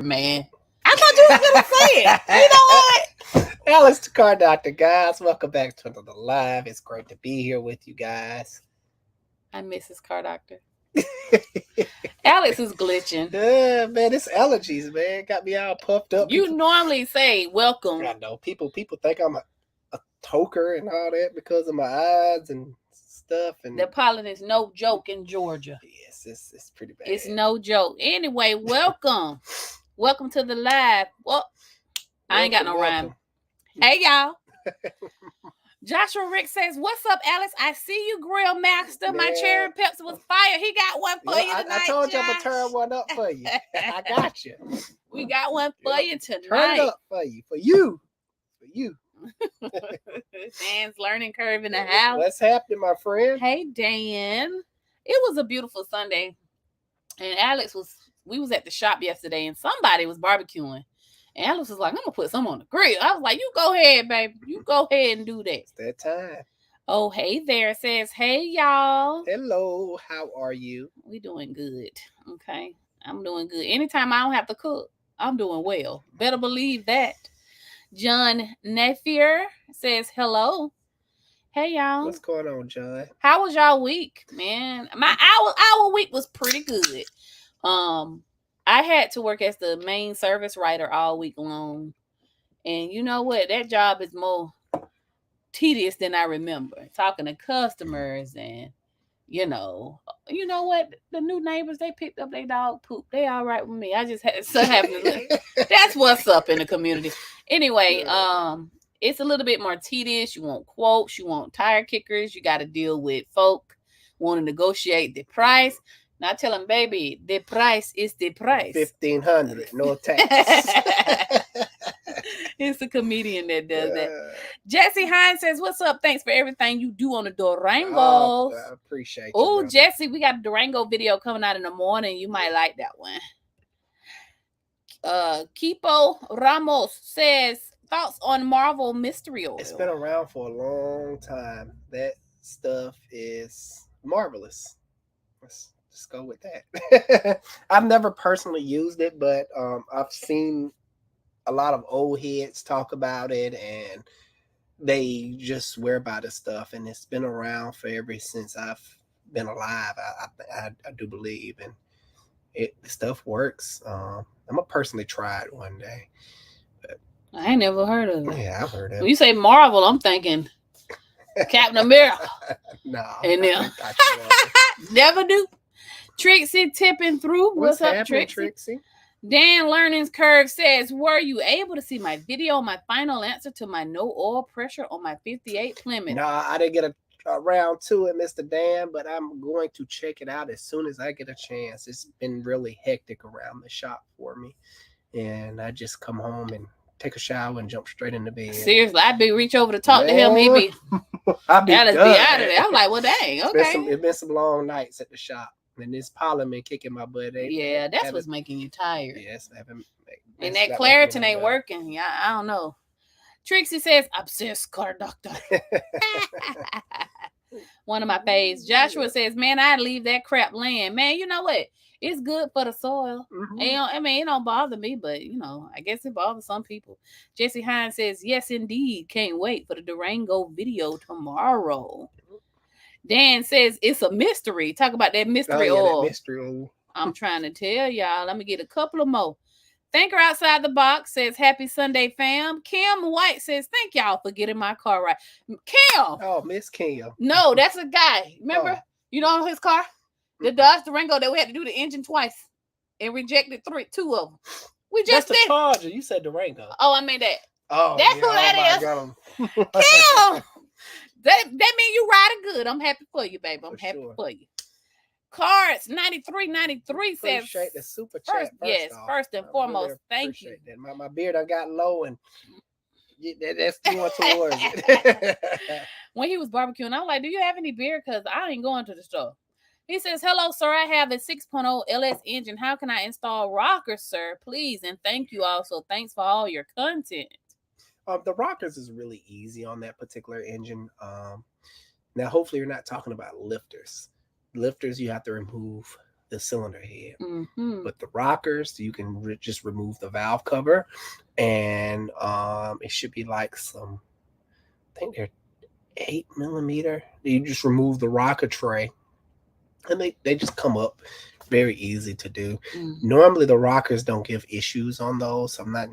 man. I thought you was gonna say it. You know what? Alex, the car doctor, guys. Welcome back to another live. It's great to be here with you guys. I'm Mrs. Car Doctor. Alex is glitching. Yeah, man, it's allergies, man. Got me all puffed up. You normally say welcome. I know people think I'm a toker and all that because of my eyes and stuff. And the pollen is no joke in Georgia. Yes, it's pretty bad. It's no joke. Anyway, welcome. Welcome to the live. Well, I ain't got no rhyme. Hey, y'all. Joshua Rick says, "What's up, Alex? I see you, Grill Master. My cherry Pepsi was fire. He got one for you tonight. I told you I'm going to turn one up for you. I got you. We got one for you tonight. Turn it up for you. Dan's learning curve in the house. What's happening, my friend? Hey, Dan. It was a beautiful Sunday. And we was at the shop yesterday and somebody was barbecuing. And Alex was like, I'm going to put some on the grill. I was like, you go ahead, baby. You go ahead and do that. It's that time. Oh, hey there. It says, hey, y'all. Hello. How are you? We doing good. Okay. I'm doing good. Anytime I don't have to cook, I'm doing well. Better believe that. John Nefier says, hello. Hey, y'all. What's going on, John? How was y'all week, man? Our week was pretty good. I had to work as the main service writer all week long. And you know what? That job is more tedious than I remember. Talking to customers and, you know what? The new neighbors, they picked up their dog poop. They all right with me. I just had so happen to look. That's what's up in the community. Anyway, it's a little bit more tedious. You want quotes. You want tire kickers. You got to deal with folk want to negotiate the price. Now I tell them, baby, the price is the price. $1,500, no tax. It's a comedian that does that. Jesse Hines says, what's up? Thanks for everything you do on the Durango. Oh, I appreciate you. Oh, Jesse, we got a Durango video coming out in the morning. You might like that one. Kipo Ramos says, thoughts on Marvel Mystery Oil? It's been around for a long time. That stuff is marvelous. Let's just go with that. I've never personally used it, but I've seen a lot of old heads talk about it, and they just swear by the stuff. And it's been around for ever since I've been alive. I do believe, and the stuff works. I'm gonna personally try it one day. But I ain't never heard of it. Yeah, I've heard of it. When you say Marvel, I'm thinking Captain America. No, and then never do. Trixie tipping through. What's up, Trixie? Dan Learning's Curve says, were you able to see my video, my final answer to my no oil pressure on my 58 Plymouth? No, I didn't get around to it, Mr. Dan, but I'm going to check it out as soon as I get a chance. It's been really hectic around the shop for me, and I just come home and take a shower and jump straight into bed. Seriously, I'd be reach over to talk to him. He'd be, I'd be out of there. I'm like, well, dang, okay. It's been some long nights at the shop. And this pollen been kicking my butt. Yeah, that's what's making you tired. Yes, and that Claritin ain't working. Yeah, I don't know. Trixie says, obsessed car doctor. One of my faves. Joshua says, man, I'd leave that crap laying. Man, you know what? It's good for the soil. Mm-hmm. It don't bother me, but, I guess it bothers some people. Jesse Hines says, yes, indeed. Can't wait for the Durango video tomorrow. Dan says it's a mystery. Talk about that mystery oil. That mystery oil. I'm trying to tell y'all. Let me get a couple of more. Thinker Outside the Box says, happy Sunday, fam. Kim White says, thank y'all for getting my car right. Kim. Oh, Miss Kim. No, that's a guy. Remember? You know his car? The Dodge Durango that we had to do the engine twice and rejected two of them. That's the Charger. You said Durango. Oh, I mean that. Oh, that's who that is. Kim. That means you riding good. I'm happy for you, baby. I'm happy for you. Cards 9393 says. Appreciate the super chat. First and foremost, really thank you. That. My beard I got low and that's going towards it. When he was barbecuing, I was like, do you have any beer? Because I ain't going to the store. He says, hello, sir. I have a 6.0 LS engine. How can I install rockers, sir? Please. And thank you also. Thanks for all your content. The rockers is really easy on that particular engine. Now, hopefully you're not talking about lifters. Lifters, you have to remove the cylinder head. Mm-hmm. But the rockers, you can just remove the valve cover, and it should be like some, I think they're 8 millimeter. You just remove the rocker tray, and they just come up very easy to do. Mm-hmm. Normally the rockers don't give issues on those, so I'm not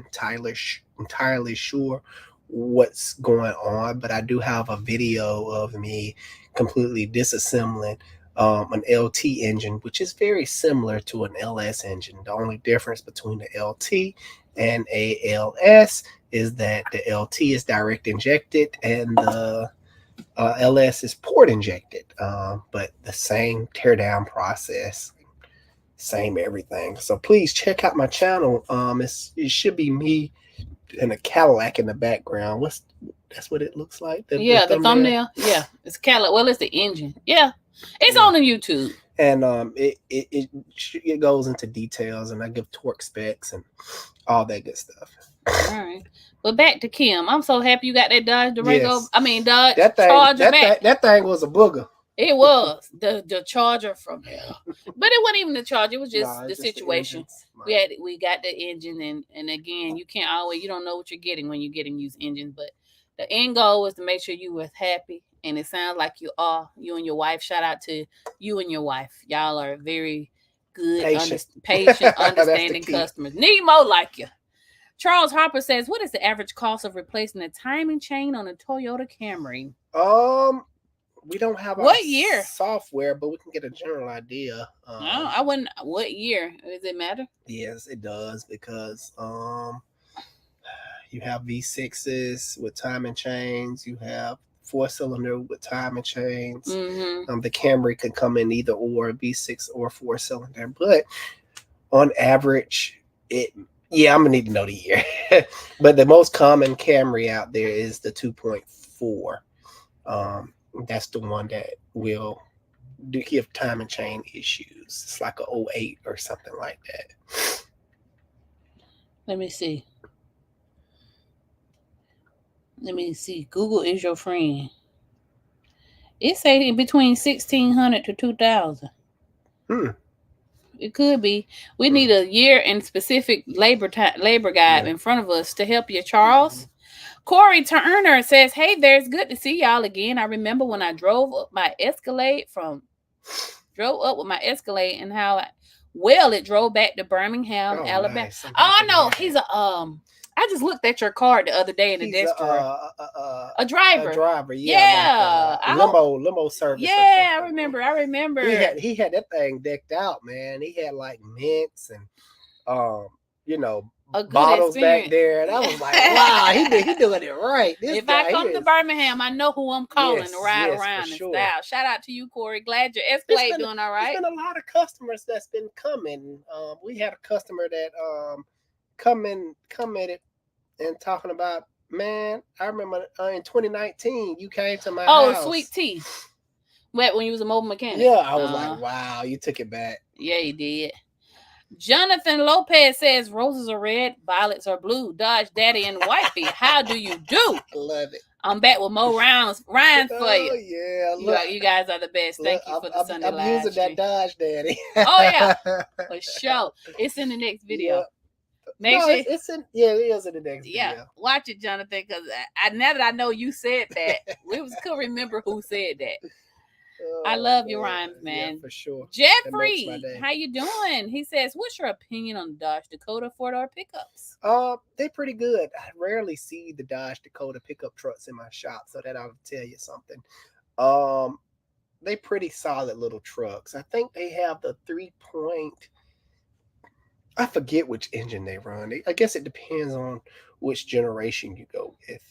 entirely sure what's going on, but I do have a video of me completely disassembling an LT engine, which is very similar to an LS engine. The only difference between the LT and a LS is that the LT is direct injected and the LS is port injected, but the same teardown process, same everything. So please check out my channel. It should be me and a Cadillac in the background. That's what it looks like. The thumbnail. Yeah, it's Cadillac. Well, it's the engine. Yeah, it's on the YouTube. And it goes into details, and I give torque specs and all that good stuff. All right. But back to Kim. I'm so happy you got that Dodge Durango. Yes. I mean, Dodge that thing, Charger back. That thing was a booger. It was the Charger from there, but it wasn't even the Charger. It was just the situation. We got the engine, and again, you don't know what you're getting when you're getting used engines. But the end goal was to make sure you were happy, and it sounds like you are. You and your wife. Shout out to you and your wife. Y'all are very good, patient, understanding customers. Need more like you. Charles Harper says, "What is the average cost of replacing a timing chain on a Toyota Camry?" We don't have what year software, but we can get a general idea. I wouldn't. What year? Does it matter? Yes, it does, because you have V6s with timing chains. You have 4-cylinder with timing chains. Mm-hmm. The Camry could come in either or, V6 or 4-cylinder, but on average, I'm gonna need to know the year. But the most common Camry out there is the 2.4. That's the one that will give timing chain issues. It's like a 08 or something like that. Let me see. Google is your friend. It's saying between 1,600 to 2,000. It could be. We need a year and specific labor guide in front of us to help you, Charles. Corey Turner says, "Hey there, it's good to see y'all again. I remember when I drove up with my Escalade and how well it drove back to Birmingham, Alabama." Nice. I know he's I just looked at your card the other day in the desk drawer. A driver. A driver, yeah. Like limo service. Yeah, I remember. He had that thing decked out, man. He had like mints and bottles back there, and I was like, wow, he doing it right. If I come to Birmingham, I know who I'm calling to ride around and style. Shout out to you, Corey. Glad your Escalade doing all right. There's been a lot of customers that's been coming. We had a customer that commented and talking about, man, I remember in 2019 you came to my house. Oh, Sweet Tea. When you was a mobile mechanic. Yeah, I was like, wow, you took it back. Yeah, you did. Jonathan Lopez says, "Roses are red, violets are blue. Dodge Daddy and Wifey, how do you do?" I love it. I'm back with more rhymes for you. Oh, yeah. You guys are the best. Thank you for the Sunday live. I'm using that Dodge Daddy. Oh, yeah. For sure. It's in the next video. It is in the next video. Yeah, watch it, Jonathan, because now that I know you said that, we could remember who said that. I love your rhymes, man. Yeah, for sure. Jeffrey, how you doing? He says, "What's your opinion on the Dodge Dakota 4-door pickups?" They're pretty good. I rarely see the Dodge Dakota pickup trucks in my shop, so that ought to tell you something. They pretty solid little trucks. I think they have the 3-point. I forget which engine they run. I guess it depends on which generation you go with.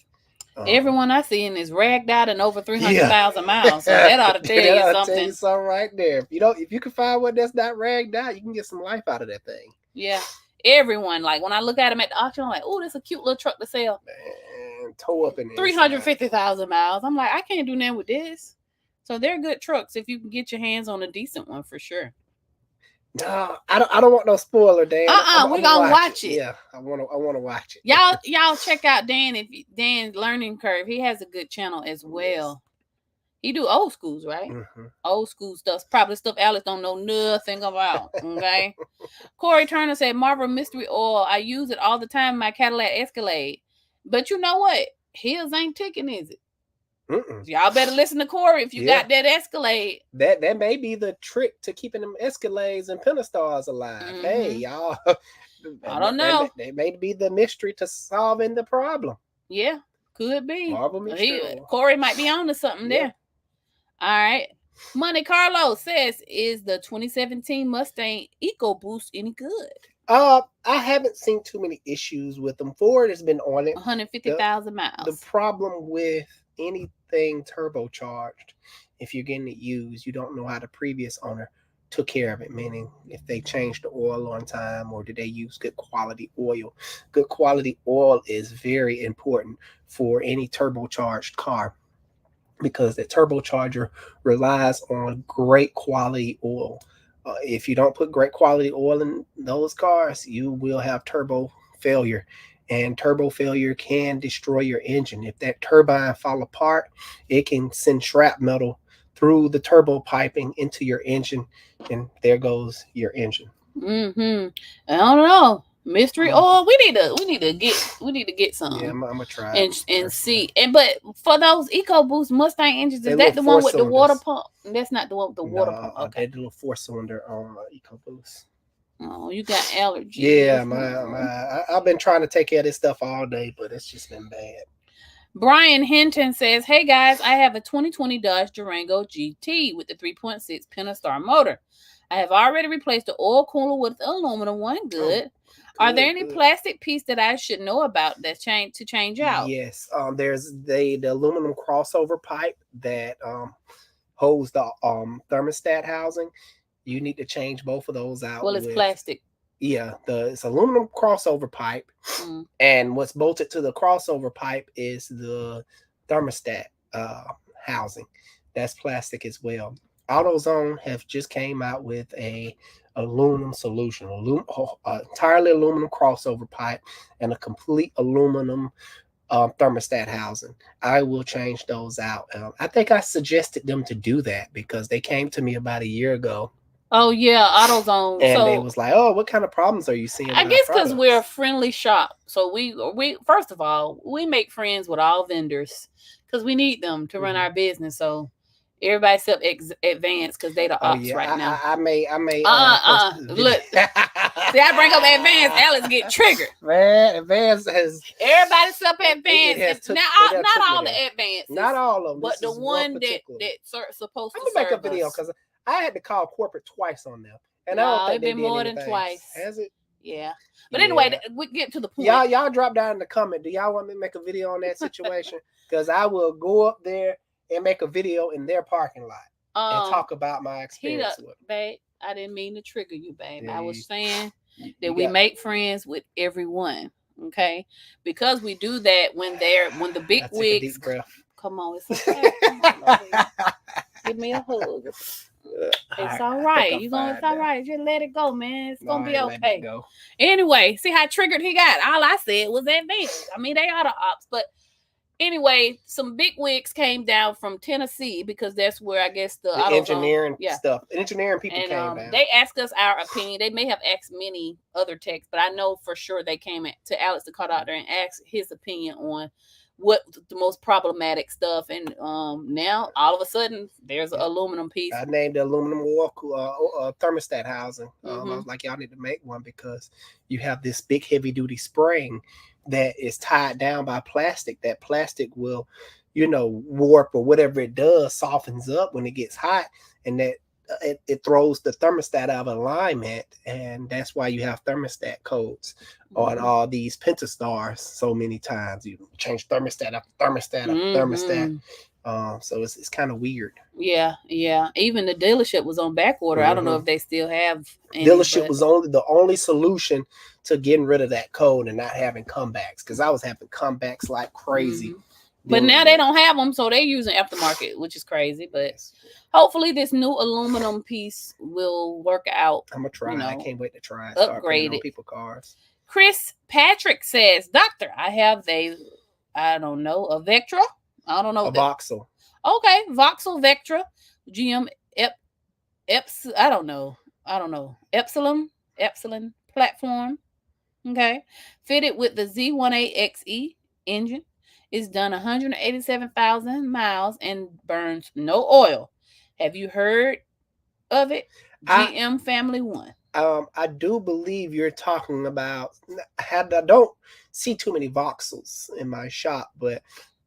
Everyone I see in is ragged out and over 300,000 miles. So that ought to tell you something. Tell you something right there. If you can find one that's not ragged out, you can get some life out of that thing. Yeah. Everyone, like when I look at them at the auction, I'm like, "Oh, that's a cute little truck to sell." Man, tow up in 350,000 miles. I'm like, I can't do nothing with this. So they're good trucks if you can get your hands on a decent one for sure. No, I don't want no spoiler, Dan. We're gonna watch it. Yeah, I want to watch it. Y'all check out Dan. Dan's Learning Curve. He has a good channel as well. He do old schools, right? Mm-hmm. Old school stuff. Probably stuff Alice don't know nothing about. Okay. Corey Turner said, Marvel Mystery Oil. I use it all the time in my Cadillac Escalade. But you know what? His ain't ticking, is it? Mm-mm. Y'all better listen to Corey if you got that Escalade. That may be the trick to keeping them Escalades and Pentastars alive. Mm-hmm. Hey, y'all. I don't know. They may be the mystery to solving the problem. Yeah, could be. Marvel Mystery Oil. Corey might be on to something there. All right. Monte Carlo says, is the 2017 Mustang EcoBoost any good? I haven't seen too many issues with them. Ford has been on it. 150,000 miles. The problem with anything turbocharged, if you're getting it used, you don't know how the previous owner took care of it, meaning if they changed the oil on time or did they use good quality oil. Good quality oil is very important for any turbocharged car because the turbocharger relies on great quality oil. If you don't put great quality oil in those cars, you will have turbo failure. And turbo failure can destroy your engine. If that turbine fall apart, it can send shrapnel through the turbo piping into your engine, and there goes your engine. I don't know. Mystery oil. We need to get some. Yeah, I'm gonna try and see. But for those EcoBoost Mustang engines, is that the one with the water pump? That's not the one with the water pump. Okay, that little 4-cylinder on EcoBoost. Oh, you got allergies. Yeah, I've been trying to take care of this stuff all day, but it's just been bad. Brian Hinton says, hey guys, I have a 2020 Dodge Durango GT with the 3.6 Pentastar motor. I have already replaced the oil cooler with the aluminum one. Good. Are there any plastic piece that I should know about that's to change out? Yes. There's the aluminum crossover pipe that holds the thermostat housing. You need to change both of those out. Well, it's plastic. Yeah, it's aluminum crossover pipe, and what's bolted to the crossover pipe is the thermostat housing. That's plastic as well. AutoZone have just came out with a aluminum solution, entirely aluminum crossover pipe, and a complete aluminum thermostat housing. I will change those out. I think I suggested them to do that because they came to me about a year ago. Oh yeah, AutoZone. And they was like, "Oh, what kind of problems are you seeing?" I guess because we're a friendly shop, so we first of all we make friends with all vendors because we need them to run our business. So everybody except Advance because they the ops right now. I may. Look, see, I bring up Advance, Alice get triggered. Man, Advance has everybody except Advance. Not all the Advance, not all of them, but the one that's supposed to. I'm gonna make a video because I had to call corporate twice on them, and I don't think it's been more than twice. Has it? Yeah, but anyway, we get to the point. Y'all drop down in the comment. Do y'all want me to make a video on that situation? Because I will go up there and make a video in their parking lot and talk about my experience with them. Babe, I didn't mean to trigger you, babe. I was saying that we make friends with everyone, okay? Because we do that when the big wigs. Come on, it's okay. Give me a hug. It's all right. It's all right. Just let it go, man. It's gonna be okay. Anyway, see how triggered he got. All I said was Advance. I mean, they are the ops, but anyway, some big wigs came down from Tennessee because that's where I guess the engineering stuff. Engineering people came down. They asked us our opinion. They may have asked many other techs, but I know for sure they came to Alex the car doctor and asked his opinion on what the most problematic stuff. And now all of a sudden there's an aluminum piece. I named the aluminum thermostat housing. I was like, y'all need to make one because you have this big heavy duty spring that is tied down by plastic. That plastic will, warp or whatever it does, softens up when it gets hot, and that it throws the thermostat out of alignment, and that's why you have thermostat codes on all these Pentastars so many times. You change thermostat after thermostat after thermostat. So it's kind of weird. Yeah. Even the dealership was on back order. I don't know if they still have any, dealership was the only solution to getting rid of that code and not having comebacks, because I was having comebacks like crazy. But now they don't have them, so they're using aftermarket, which is crazy. But hopefully this new aluminum piece will work out. I'm gonna try. I can't wait to try it. Upgrade it. People cars. Chris Patrick says, Doctor, I have a Vectra. I don't know. A Vauxhall. Okay, Voxel Vectra, GM I don't know. Epsilon platform. Okay. Fitted with the Z18XE engine. It's done 187,000 miles and burns no oil. Have you heard of it? I GM Family One. I do believe you're talking about. I don't see too many voxels in my shop, but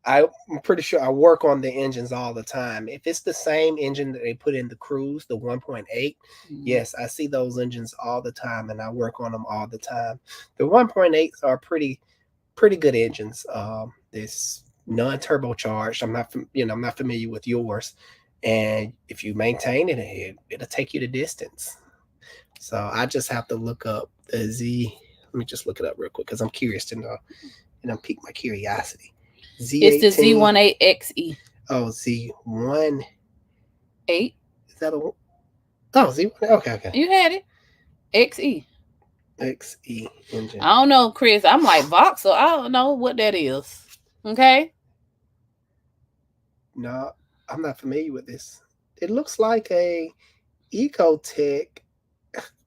I'm pretty sure I work on the engines all the time. If it's the same engine that they put in the Cruise, the 1.8, yes, I see those engines all the time, and I work on them all the time. The 1.8s are pretty good engines. This non-turbocharged. I'm not familiar with yours, and if you maintain it'll take you the distance. So I just have to look up the Z. Let me just look it up real quick because I'm curious to know, and I'm piqued my curiosity. It's the Z18. Z18XE. Oh, Z1. 8. Is that a? Oh, Z1. Okay. You had it. XE. XE engine. I don't know, Chris. I'm like Voxel. I don't know what that is. Okay. No, I'm not familiar with this. It looks like a Ecotech.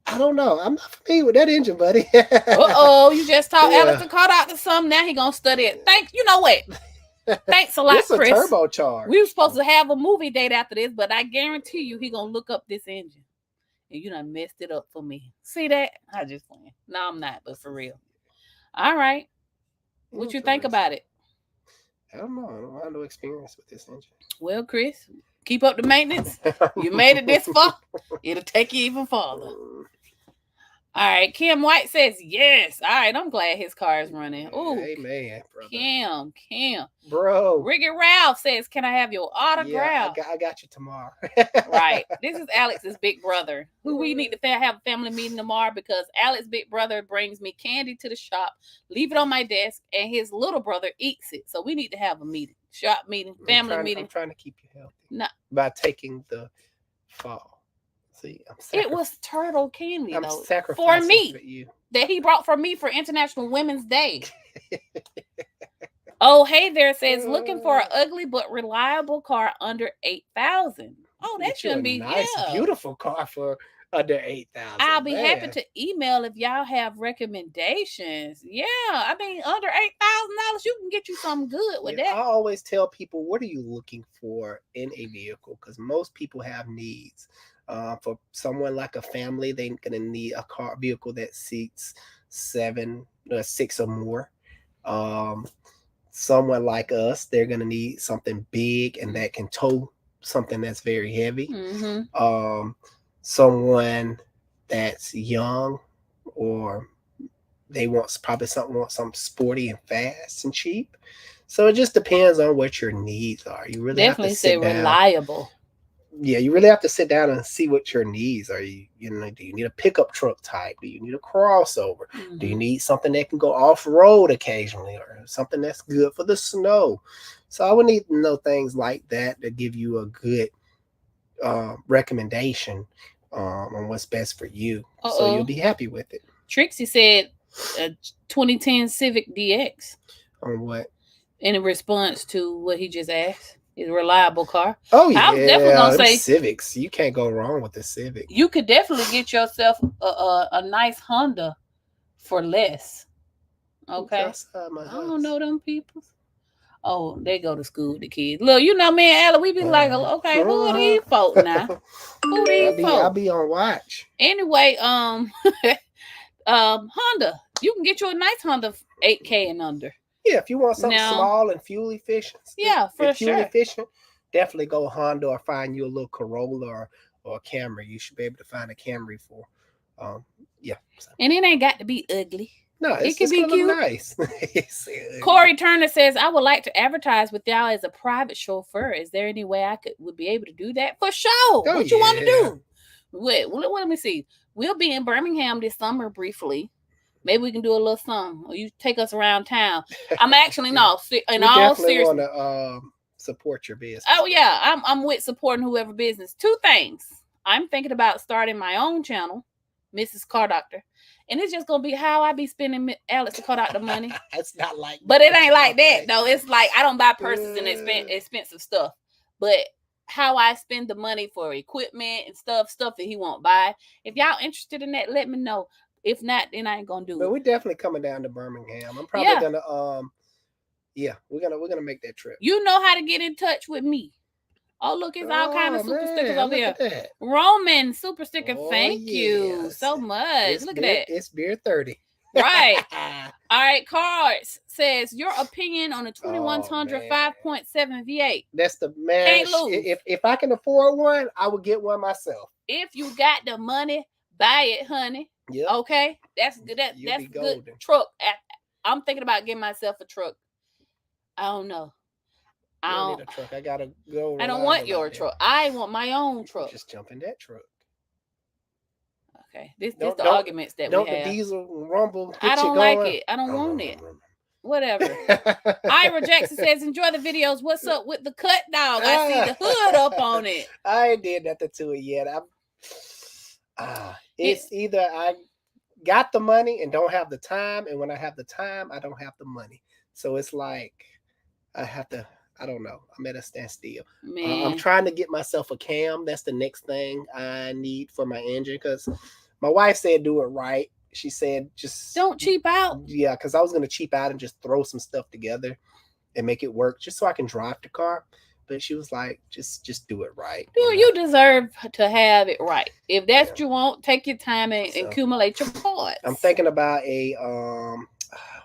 I don't know. I'm not familiar with that engine, buddy. You just taught Yeah. Alex to call out to something. Now he gonna study it. You know what? Thanks a lot, It's a Chris. turbocharged. We were supposed to have a movie date after this, but I guarantee you he gonna look up this engine. And you done messed it up for me. See that? I just playing. No, I'm not, but for real. All right. What you think about it? I don't know. I don't have no experience with this engine. Well, Chris, keep up the maintenance. You made it this far. It'll take you even farther. All right. Kim White says yes. All right. I'm glad his car is running. Oh, amen, brother. Kim. Bro. Ricky Ralph says, can I have your autograph? Yeah, I got you tomorrow. Right. This is Alex's big brother, who we need to have a family meeting tomorrow because Alex's big brother brings me candy to the shop, leave it on my desk, and his little brother eats it. So we need to have a meeting, shop meeting, family meeting. I'm trying to keep you healthy. No. By taking the fall. See, it was turtle candy, I'm though, sacrificing for me for you. That he brought for me for International Women's Day. Oh, hey there says looking for an ugly but reliable car under 8,000. Oh, that shouldn't be nice, beautiful car for under 8,000. I'll be happy to email if y'all have recommendations. Yeah, I mean under $8,000, you can get you something good with that. I always tell people, what are you looking for in a vehicle? Because most people have needs. For someone like a family, they're gonna need a vehicle that seats 6 or more. Someone like us, they're gonna need something big and that can tow something that's very heavy. Someone that's young, or they want something sporty and fast and cheap. So it just depends on what your needs are. You really definitely have to say reliable. Yeah, you really have to sit down and see what your needs are. Do you need a pickup truck type? Do you need a crossover? Do you need something that can go off-road occasionally, or something that's good for the snow? So I would need to know things like that to give you a good recommendation on what's best for you. So you'll be happy with it. Trixie said 2010 Civic DX. On what? In response to what he just asked. Is a reliable car. Oh yeah, I'm definitely gonna say Civics. You can't go wrong with the Civic. You could definitely get yourself a nice Honda for less. Okay, I don't know them people. Oh, they go to school with the kids. Look, you know, me and Ella, we be like, okay, who are these folks now? Who these folks? I'll be on watch. Anyway, Honda, you can get you a nice Honda 8K and under. Yeah, if you want something small and fuel efficient. Yeah, for sure. Fuel efficient, definitely go Honda or find you a little Corolla or a Camry. You should be able to find a Camry for. Yeah. And it ain't got to be ugly. No, it can be cute. Nice. Corey Turner says, I would like to advertise with y'all as a private chauffeur. Is there any way I would be able to do that? For sure. What you want to do? Wait, let me see. We'll be in Birmingham this summer briefly. Maybe we can do a little something. Or you take us around town. I'm actually in all seriousness. Want to support your business. Oh yeah, I'm with supporting whoever business. 2 things. I'm thinking about starting my own channel, Mrs. Car Doctor, and it's just gonna be how I be spending Alex the Car Doctor money. It's not like, but it ain't like that though. It's like I don't buy purses and expensive stuff. but how I spend the money for equipment and stuff that he won't buy. If y'all interested in that, let me know. If not, then I ain't gonna do But it. we're definitely coming down to Birmingham. I'm probably Yeah. gonna yeah, we're gonna make that trip. You know how to get in touch with me. Oh, look, it's all kind of super stickers over look here. at that. Roman super sticker. Oh, Thank you so much. Look at that. It's beer 30. Right. All right, Cards says your opinion on the 2100 5.7 V8. That's the man. Can't lose. If I can afford one, I would get one myself. If you got the money, buy it, honey. Yep. Okay, that's good. That's good truck. I'm thinking about getting myself a truck. I don't know. I don't need a truck. I gotta go. I don't want your truck. I want my own truck. Just jump in that truck. Okay, this the arguments that we have. Don't the diesel rumble? I don't like it. I don't want it. Whatever. Ira Jackson says, enjoy the videos. What's up with the cut dog? I see the hood up on it. I ain't did nothing to it yet. It's either I got the money and don't have the time, and when I have the time, I don't have the money. So it's like I have to. I don't know. I'm at a standstill. I'm trying to get myself a cam. That's the next thing I need for my engine, because my wife said do it right. She said just don't cheap out. Yeah, because I was gonna cheap out and just throw some stuff together and make it work just so I can drive the car. But she was like, just do it right. You deserve to have it right. If that's what you want, take your time and accumulate your parts. I'm thinking about a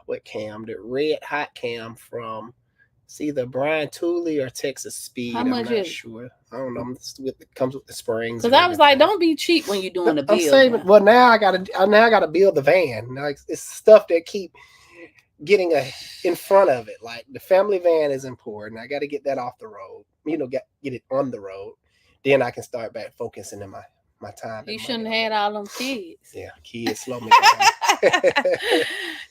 what cam? The red hot cam from it's either Brian Tooley or Texas Speed. How much I'm not sure. I don't know. It comes with the springs. Because I was like, don't be cheap when you're doing the build. I'm saving. Well, now I gotta build the van. Like it's stuff that keep getting in front of it. Like the family van is important. I got to get that off the road. Get it on the road. Then I can start back focusing in my time. You shouldn't have had all them kids. Yeah, kids slow me down.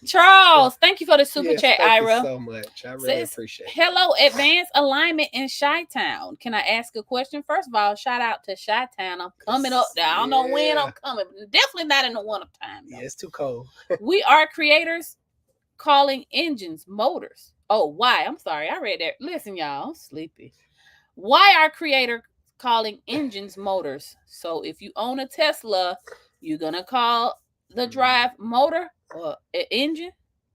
Charles, thank you for the super chat, thank Ira. you so much. I really appreciate it. Hello, Advanced Alignment in Chi-Town. Can I ask a question? First of all, shout out to Chi-Town. I'm coming up there. I don't know when I'm coming. Definitely not in the winter time. Yeah, it's too cold. We are creators calling engines motors. Oh, why? I'm sorry. I read that. Listen, y'all. I'm sleepy. Why are creator calling engines motors? So if you own a Tesla, you're gonna call the drive motor or engine?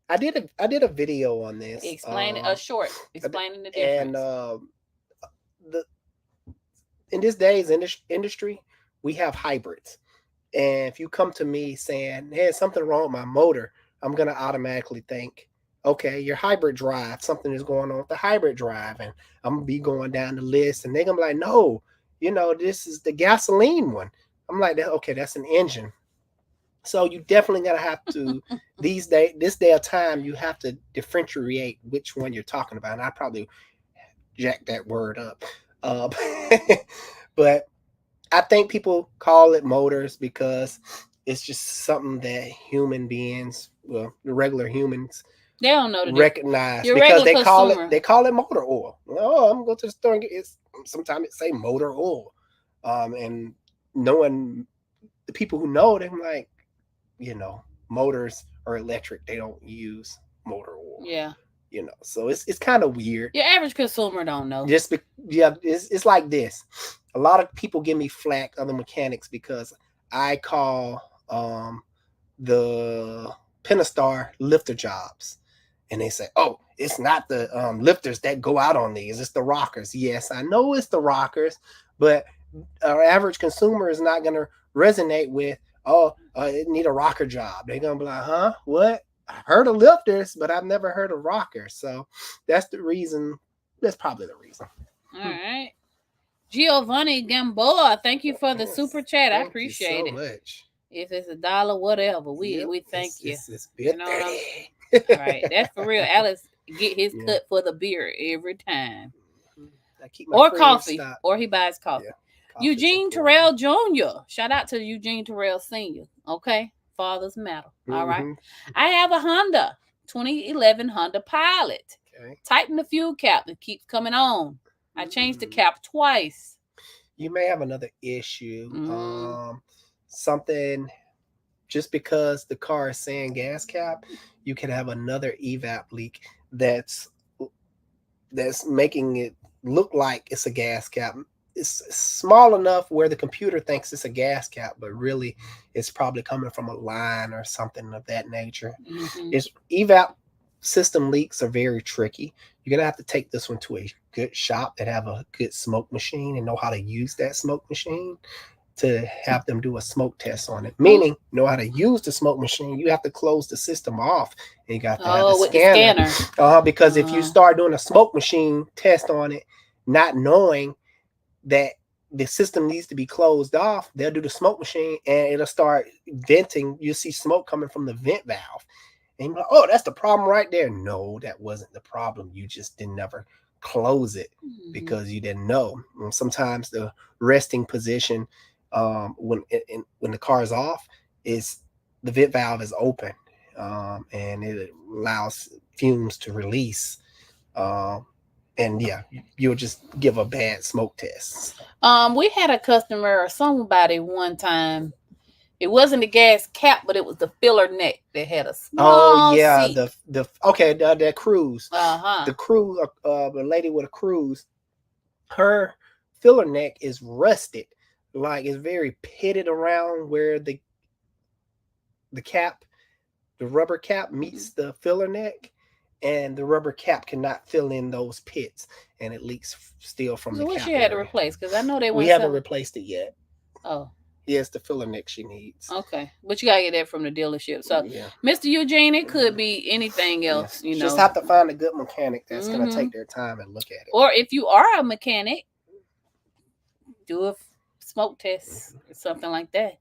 I did a video on this. Explaining explaining the difference. And in this day's industry, we have hybrids. And if you come to me saying, hey, something wrong with my motor, I'm gonna automatically think, okay, your hybrid drive, something is going on with the hybrid drive, and I'm gonna be going down the list, and they're gonna be like, no, this is the gasoline one. I'm like, okay, that's an engine. So you definitely gotta have to this day of time, you have to differentiate which one you're talking about. And I probably jacked that word up, but I think people call it motors because it's just something that human beings, the regular humans, they don't know recognize because they call it motor oil. Oh, I'm gonna go to the store and sometimes it say motor oil, and knowing the people who know, they're like, motors are electric. They don't use motor oil. Yeah. So it's kind of weird. Your average consumer don't know. It's like this. A lot of people give me flack, other mechanics, because I call the Pentastar lifter jobs, and they say, "Oh, it's not the lifters that go out on these; it's the rockers." Yes, I know it's the rockers, but our average consumer is not going to resonate with, it need a rocker job. They're going to be like, huh? What? I've heard of lifters, but I've never heard of rockers. So that's the reason. That's probably the reason. All right. Giovanni Gamboa, thank you for the super chat. I appreciate it. Much. If it's $1, whatever, we thank you. It's you know what all right, that's for real. Alex get his cut for the beer every time. Or coffee. Stopped. Or he buys coffee. Yeah. Eugene Terrell Jr. Shout out to Eugene Terrell Sr. Okay. Fathers matter. All right. I have a Honda 2011 Honda Pilot. Okay. Tighten the fuel cap. It keeps coming on. I changed the cap twice. You may have another issue. Something, just because the car is saying gas cap, you can have another evap leak that's making it look like it's a gas cap. It's small enough where the computer thinks it's a gas cap, but really it's probably coming from a line or something of that nature. Mm-hmm. It's evap system leaks are very tricky. You're gonna have to take this one to a good shop that have a good smoke machine and know how to use that smoke machine to have them do a smoke test on it. Meaning, know how to use the smoke machine. You have to close the system off, and you got to have the with scanner. the scanner. Because if you start doing a smoke machine test on it, not knowing that the system needs to be closed off, they'll do the smoke machine and it'll start venting. You'll see smoke coming from the vent valve. And you're like, oh, that's the problem right there. No, that wasn't the problem. You just didn't never close it because you didn't know. And sometimes the resting position when the car is off is the vent valve is open, and it allows fumes to release. And yeah, you'll just give a bad smoke test. We had a customer or somebody one time. It wasn't the gas cap, but it was the filler neck that had a small seat. That cruise. Uh-huh. The cruise, the lady with a cruise, her filler neck is rusted, like it's very pitted around where the cap, the rubber cap meets the filler neck, and the rubber cap cannot fill in those pits, and it leaks still from the cap. So what she had to replace? Because I know we haven't replaced it yet. Oh. Yes, the filler neck she needs. Okay, but you gotta get that from the dealership. So, yeah. Mr. Eugene, it could be anything else. You know, just have to find a good mechanic that's gonna take their time and look at it. Or if you are a mechanic, do a smoke test or something like that.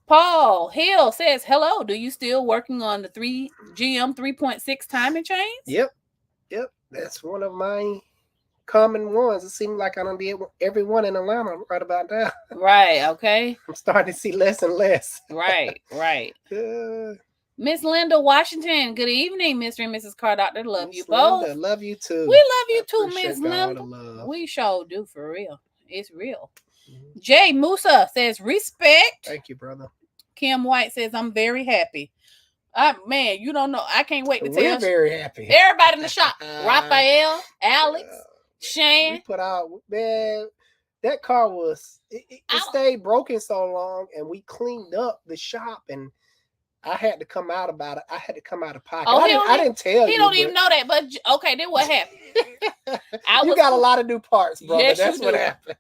Paul Hill says, "Hello. Do you still working on the GM 3.6 timing chains?" Yep. That's one of my common ones. It seems like I don't be every one in Atlanta right about now. Right. Okay. I'm starting to see less and less. Right. Miss Linda Washington. Good evening, Mr. and Mrs. Car Doctor. Love you both. Linda, love you too. We love you too, Miss Linda. We sure do, for real. It's real. Jay Musa says, "Respect." Thank you, brother. Kim White says, "I'm very happy." Man, you don't know. I can't wait to tell. We're very happy. Everybody in the shop. Raphael, Alex, Shan. We put out, man, that car was, it stayed broken so long, and we cleaned up the shop, and I had to come out about it. I had to come out of pocket. I didn't tell you. He don't even know that, but okay, then what happened? You got a lot of new parts, brother. Yes, that's what happened.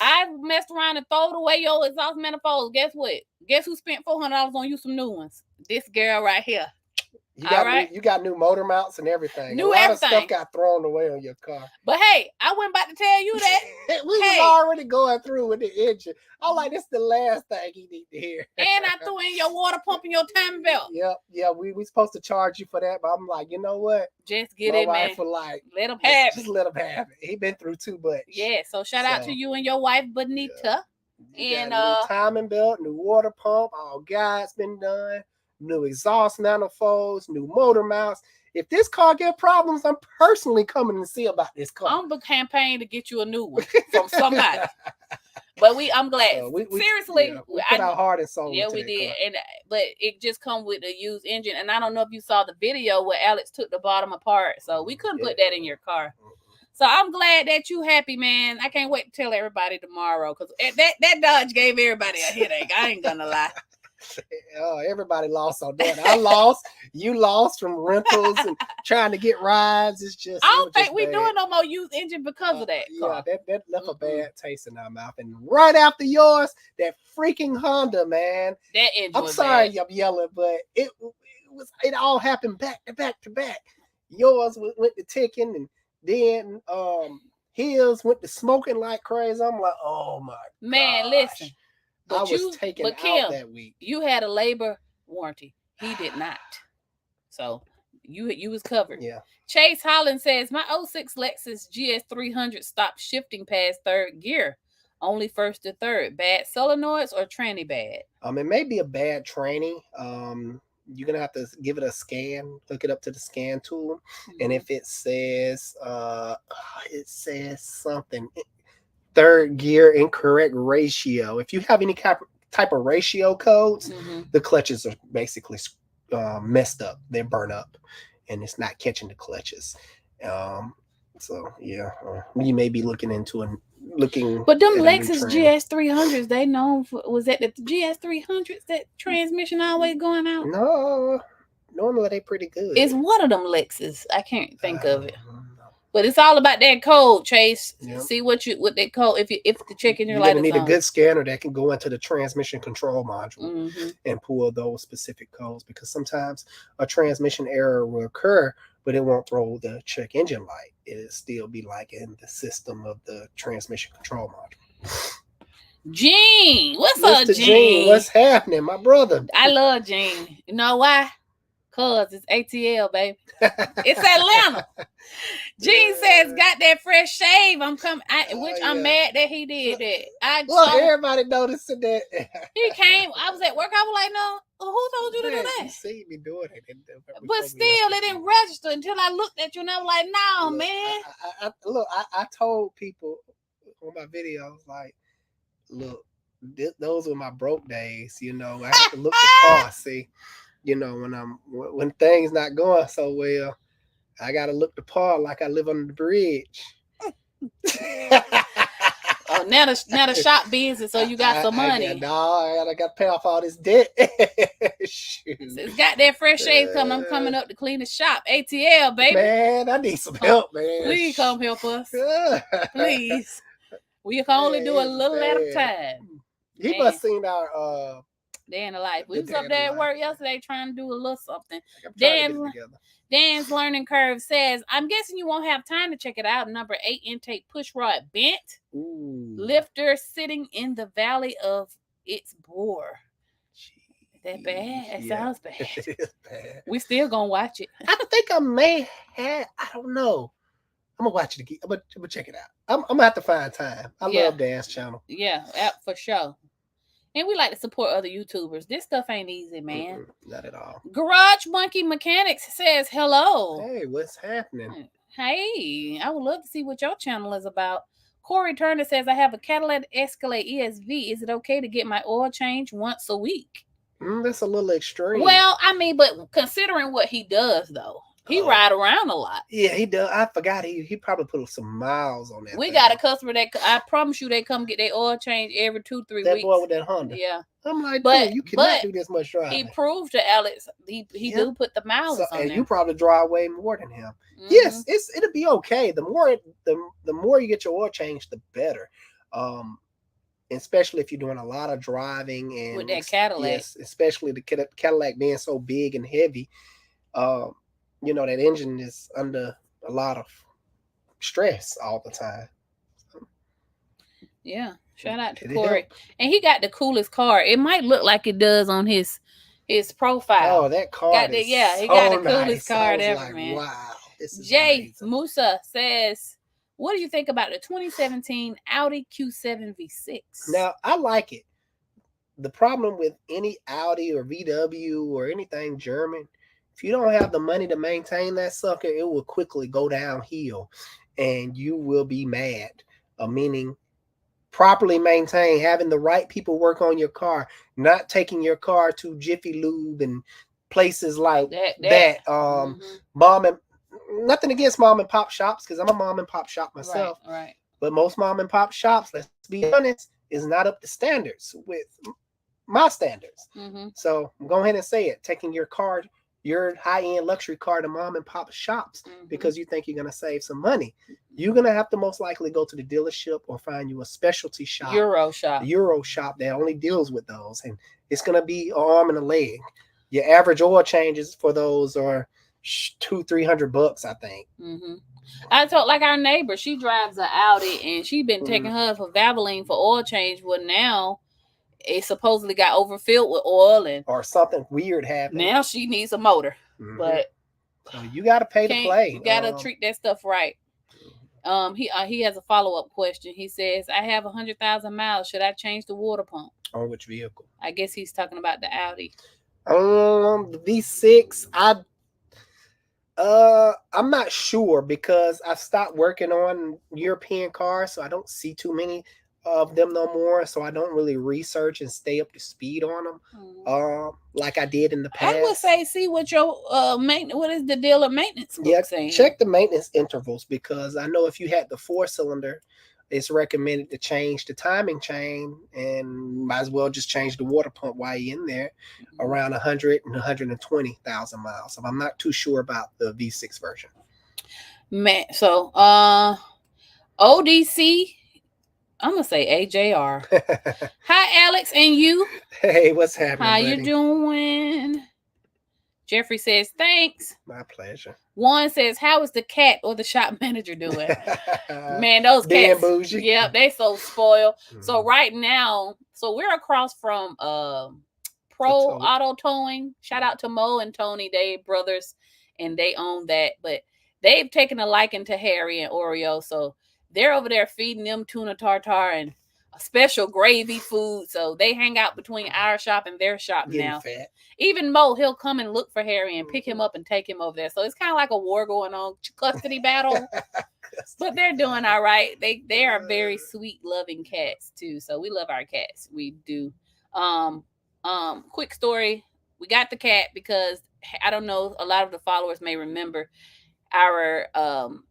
I messed around and throwed away your exhaust manifolds. Guess what? Guess who spent $400 on you some new ones? This girl right here. You got new motor mounts and everything. A lot of stuff got thrown away on your car. But hey, I wasn't about to tell you that. We was already going through with the engine. I'm like, this is the last thing you need to hear. And I threw in your water pump and your timing belt. Yeah. We supposed to charge you for that, but I'm like, you know what? Just get it, man. For like, let him have it. Just let him have it. He been through too much. Yeah. So shout out to you and your wife, Benita. Yeah. And new timing belt, new water pump, all guides been done. New exhaust manifolds, new motor mounts. If this car get problems, I'm personally coming to see about this car. I'm gonna campaign to get you a new one from somebody. But I'm glad. Seriously, we put our heart and soul. Yeah, we did. But it just come with a used engine. And I don't know if you saw the video where Alex took the bottom apart, so we couldn't put that in your car. So I'm glad that you happy, man. I can't wait to tell everybody tomorrow, because that Dodge gave everybody a headache. I ain't gonna lie. Everybody lost on that. I lost. You lost from rentals and trying to get rides. It's just. I don't think we're doing no more used engine because of that. Yeah, that left a bad taste in our mouth. And right after yours, that freaking Honda, man. That engine. I'm sorry, I'm yelling, but it all happened back to back to back. Yours went to ticking, and then his went to smoking like crazy. I'm like, oh my man, gosh. Listen. I was taken out that week. You had a labor warranty. He did not. So you was covered. Yeah. Chase Holland says, "My 06 Lexus GS300 stopped shifting past third gear. Only first to third. Bad solenoids or tranny bad?" It may be a bad tranny. You're gonna have to give it a scan, hook it up to the scan tool. And if it says something, third gear incorrect ratio. If you have any type of ratio codes, the clutches are basically messed up. They're burnt up, and it's not catching the clutches. So yeah, you may be looking looking. But them at a new Lexus trend. GS300s, they known for, was that the GS300s that transmission always going out? No, normally they pretty good. It's one of them Lexus. I can't think of it. No. But it's all about that code, Chase. Yep. See what that code. If the check engine You're light gonna is need on. a good scanner that can go into the transmission control module Mm-hmm. and pull those specific codes, because sometimes a transmission error will occur, but it won't throw the check engine light. It'll still be like in the system of the transmission control module. Gene, what's Mr. up, Gene? What's happening, my brother? I love Gene. You know why? Cause it's ATL, baby. It's Atlanta. Gene says, "Got that fresh shave. I'm coming." I'm mad that he did that. Look, everybody noticing that. He came. I was at work. I was like, "No, who told you to do that?" You see me doing it, but still, it didn't register until I looked at you, and I was like, "No, man." I told people on my videos, like, look, those were my broke days. You know, I have to look the part. See, you know, when things not going so well, I gotta look the part like I live under the bridge. Oh, now the shop business, so you got some money. I got to pay off all this debt. Shoot. It's got that fresh shave coming. I'm coming up to clean the shop. ATL, baby. Man, I need some help, man. Please come help us. Please. We can only do a little at a time. He must have seen our Day in the life. We was up there at work yesterday trying to do a little something. Dan's learning curve says, "I'm guessing you won't have time to check it out. Number 8 intake push rod bent. Ooh. Lifter sitting in the valley of its bore." That bad? It sounds bad. It is bad. We still gonna watch it. I think I may have. I don't know. I'm gonna watch it again. I'm gonna check it out. I'm gonna have to find time. I love Dan's channel. Yeah, for sure. And we like to support other YouTubers. This stuff ain't easy, man. Not at all. Garage Monkey Mechanics says hello. Hey, what's happening? Hey, I would love to see what your channel is about. Corey Turner says, "I have a Cadillac Escalade ESV. Is it okay to get my oil change once a week?" That's a little extreme. Well, I mean, but considering what he does, though, he ride around a lot. Yeah, he does. I forgot he probably put some miles on that. We got a customer that I promise you they come get their oil change every 2-3 weeks. That boy with that Honda. Yeah. I'm like, but you cannot do this much driving. He proved to Alex he do put the miles on and there. you probably drive way more than him. Mm-hmm. Yes, it'll be okay. The more you get your oil change, the better. Especially if you're doing a lot of driving and with that Cadillac. Yes, especially the Cadillac being so big and heavy. You know, that engine is under a lot of stress all the time. Yeah. Shout out to Corey. And he got the coolest car. It might look like it does on his profile. Oh, that car he got the coolest card ever, man. Wow. This is Jay amazing. Musa says, "What do you think about the 2017 Audi Q7 V6? Now, I like it. The problem with any Audi or VW or anything German, if you don't have the money to maintain that sucker, it will quickly go downhill and you will be mad. Meaning properly maintain, having the right people work on your car, not taking your car to Jiffy Lube and places like that. Nothing against mom and pop shops, because I'm a mom and pop shop myself. Right. But most mom and pop shops, let's be honest, is not up to standards with my standards. So go ahead and say it. Taking your car, your high-end luxury car to mom and pop shops because you think you're going to save some money. You're going to have to most likely go to the dealership or find you a specialty shop. Euro shop that only deals with those. And it's going to be an arm and a leg. Your average oil changes for those are $200-$300, I think. I told, like, our neighbor, she drives an Audi and she's been taking her for Valvoline for oil change. Well, now it supposedly got overfilled with oil or something weird happened. Now she needs a motor. But so you got to pay to play. You got to treat that stuff right. He has a follow-up question. He says, "I have 100,000 miles. Should I change the water pump?" On which vehicle? I guess he's talking about the Audi. The V6, I'm not sure because I've stopped working on European cars, so I don't see too many of them no more, so I don't really research and stay up to speed on them, like I did in the I would past. say see what your maintenance. What is the deal of maintenance Yeah, book saying? check the maintenance intervals, because I know if you had the 4 cylinder, it's recommended to change the timing chain, and might as well just change the water pump while you're in there, around 100 and 120,000 miles. So I'm not too sure about the V6 version. Man, so ODC. I'm gonna say AJR. Hi, Alex, and you. Hey, what's happening, How you buddy? doing? Jeffrey says thanks. My pleasure. One says, "How is the cat or the shop manager doing?" Man, those Being cats. bougie. Yep, they so spoiled. So Mhm. right now, so we're across from The Pro tote. Auto Towing. Shout out to Mo and Tony, they brothers, and they own that. But they've taken a liking to Harry and Oreo, so they're over there feeding them tuna tartare and a special gravy food. So they hang out between our shop and their shop Getting now. fat. Even Mo, he'll come and look for Harry and pick him up and take him over there. So it's kind of like a war going on, custody battle. But they're doing all right. They are very sweet, loving cats too. So we love our cats. We do. Um, quick story. We got the cat because I don't know. A lot of the followers may remember our